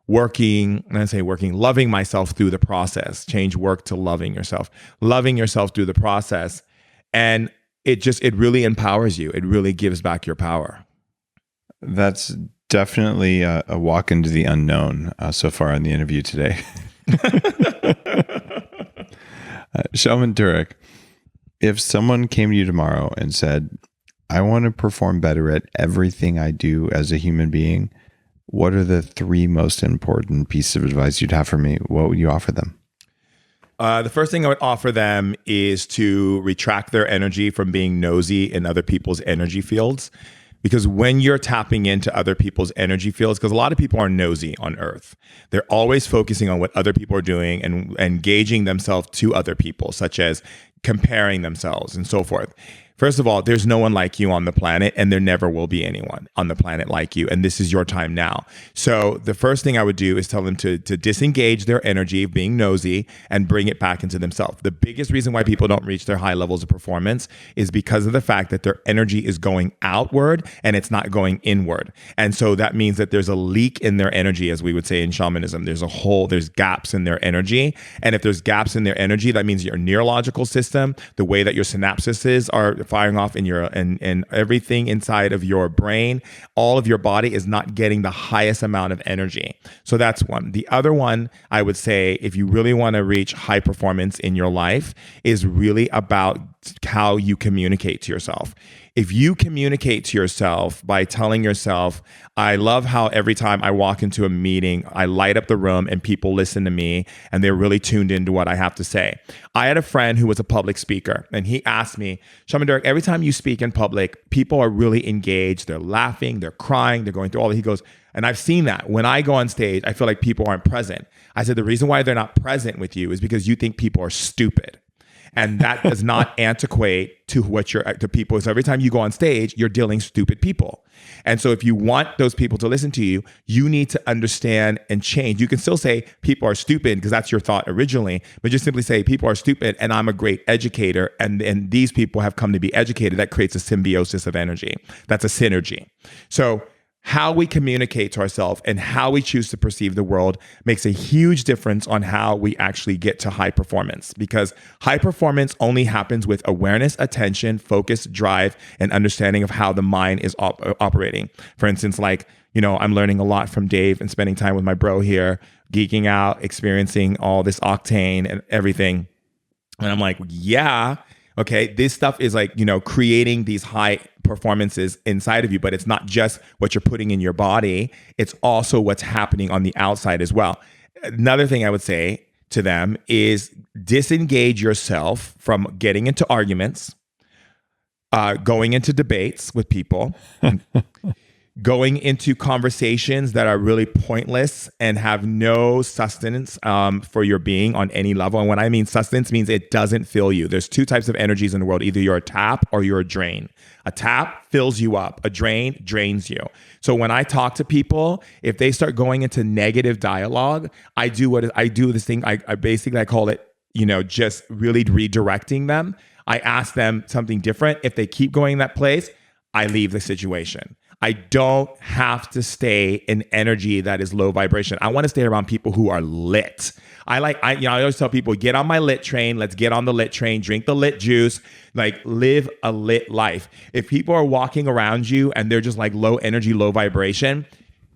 loving myself through the process. Change work to loving yourself through the process. And it really empowers you. It really gives back your power. That's definitely a walk into the unknown so far in the interview today. Shaman Durek, if someone came to you tomorrow and said, "I want to perform better at everything I do as a human being," what are the 3 most important pieces of advice you'd have for me? What would you offer them? The first thing I would offer them is to retract their energy from being nosy in other people's energy fields. Because when you're tapping into other people's energy fields, because a lot of people are nosy on Earth, they're always focusing on what other people are doing and engaging themselves to other people, such as comparing themselves and so forth. First of all, there's no one like you on the planet, and there never will be anyone on the planet like you. And this is your time now. So the first thing I would do is tell them to disengage their energy of being nosy and bring it back into themselves. The biggest reason why people don't reach their high levels of performance is because of the fact that their energy is going outward and it's not going inward. And so that means that there's a leak in their energy, as we would say in shamanism. There's gaps in their energy. And if there's gaps in their energy, that means your neurological system, the way that your synapses are firing off in your and everything inside of your brain, all of your body is not getting the highest amount of energy. So that's one. The other one, I would say, if you really want to reach high performance in your life, is really about how you communicate to yourself. If you communicate to yourself by telling yourself, I love how every time I walk into a meeting, I light up the room and people listen to me and they're really tuned into what I have to say. I had a friend who was a public speaker and he asked me, Shaman Durek, every time you speak in public, people are really engaged. They're laughing, they're crying, they're going through all that. He goes, and I've seen that. When I go on stage, I feel like people aren't present. I said, the reason why they're not present with you is because you think people are stupid. And that does not antiquate to to people. So every time you go on stage, you're dealing stupid people. And so if you want those people to listen to you, you need to understand and change. You can still say people are stupid because that's your thought originally, but just simply say people are stupid and I'm a great educator and these people have come to be educated. That creates a symbiosis of energy. That's a synergy. So how we communicate to ourselves and how we choose to perceive the world makes a huge difference on how we actually get to high performance, because high performance only happens with awareness, attention, focus, drive, and understanding of how the mind is operating. For instance, like, I'm learning a lot from Dave and spending time with my bro here, geeking out, experiencing all this octane and everything. And I'm like, yeah, okay, this stuff is like, creating these high performances inside of you, but it's not just what you're putting in your body. It's also what's happening on the outside as well. Another thing I would say to them is disengage yourself from getting into arguments, going into debates with people, going into conversations that are really pointless and have no sustenance for your being on any level. And when I mean sustenance, means it doesn't fill you. There's two types of energies in the world. Either you're a tap or you're a drain. A tap fills you up. A drain drains you. So when I talk to people, if they start going into negative dialogue, I do this thing. I basically call it, just really redirecting them. I ask them something different. If they keep going that place, I leave the situation. I don't have to stay in energy that is low vibration. I want to stay around people who are lit. I always tell people, get on my lit train. Let's get on the lit train, drink the lit juice, like live a lit life. If people are walking around you and they're just like low energy, low vibration,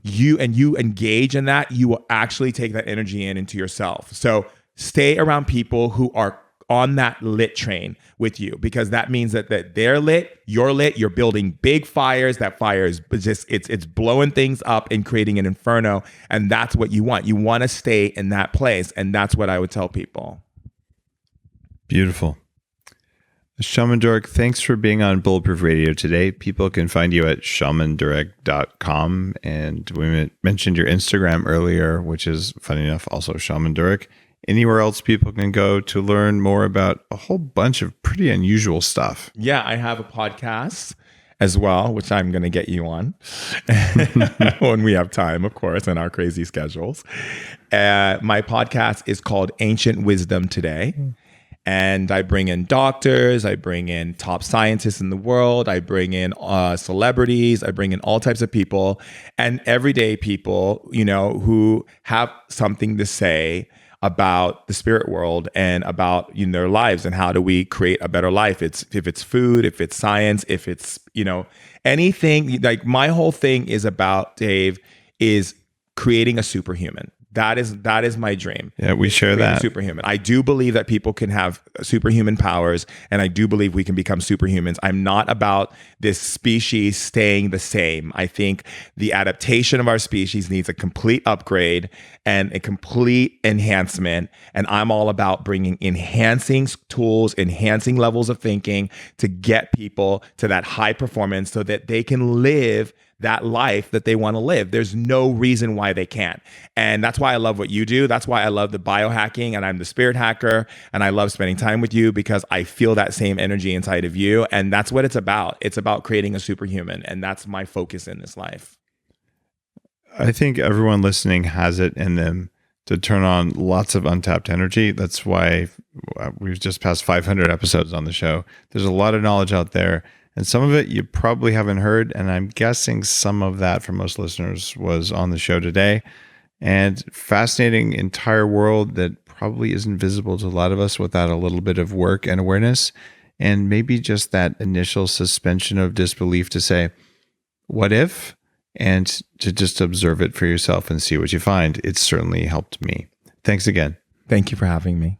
you engage in that, you will actually take that energy into yourself. So stay around people who are on that lit train with you, because that means that they're lit, you're building big fires. That fire is just, it's blowing things up and creating an inferno. And that's what you want. You want to stay in that place. And that's what I would tell people. Beautiful. Shaman Durek, thanks for being on Bulletproof Radio today. People can find you at shamandurek.com. And we mentioned your Instagram earlier, which is, funny enough, also Shaman Durek. Anywhere else people can go to learn more about a whole bunch of pretty unusual stuff? Yeah, I have a podcast as well, which I'm going to get you on when we have time, of course, in our crazy schedules. My podcast is called Ancient Wisdom Today. And I bring in doctors, I bring in top scientists in the world, I bring in celebrities, I bring in all types of people and everyday people, who have something to say about the spirit world and about their lives and how do we create a better life. If it's food, if it's science, if it's anything. Like my whole thing is about, Dave, is creating a superhuman. That is my dream. Yeah, we share that. Superhuman. I do believe that people can have superhuman powers, and I do believe we can become superhumans. I'm not about this species staying the same. I think the adaptation of our species needs a complete upgrade and a complete enhancement. And I'm all about bringing enhancing tools, enhancing levels of thinking to get people to that high performance so that they can live that life that they want to live. There's no reason why they can't. And that's why I love what you do. That's why I love the biohacking and I'm the spirit hacker. And I love spending time with you because I feel that same energy inside of you. And that's what it's about. It's about creating a superhuman. And that's my focus in this life. I think everyone listening has it in them to turn on lots of untapped energy. That's why we've just passed 500 episodes on the show. There's a lot of knowledge out there. And some of it you probably haven't heard. And I'm guessing some of that for most listeners was on the show today. And fascinating entire world that probably isn't visible to a lot of us without a little bit of work and awareness. And maybe just that initial suspension of disbelief to say, what if? And to just observe it for yourself and see what you find. It's certainly helped me. Thanks again. Thank you for having me.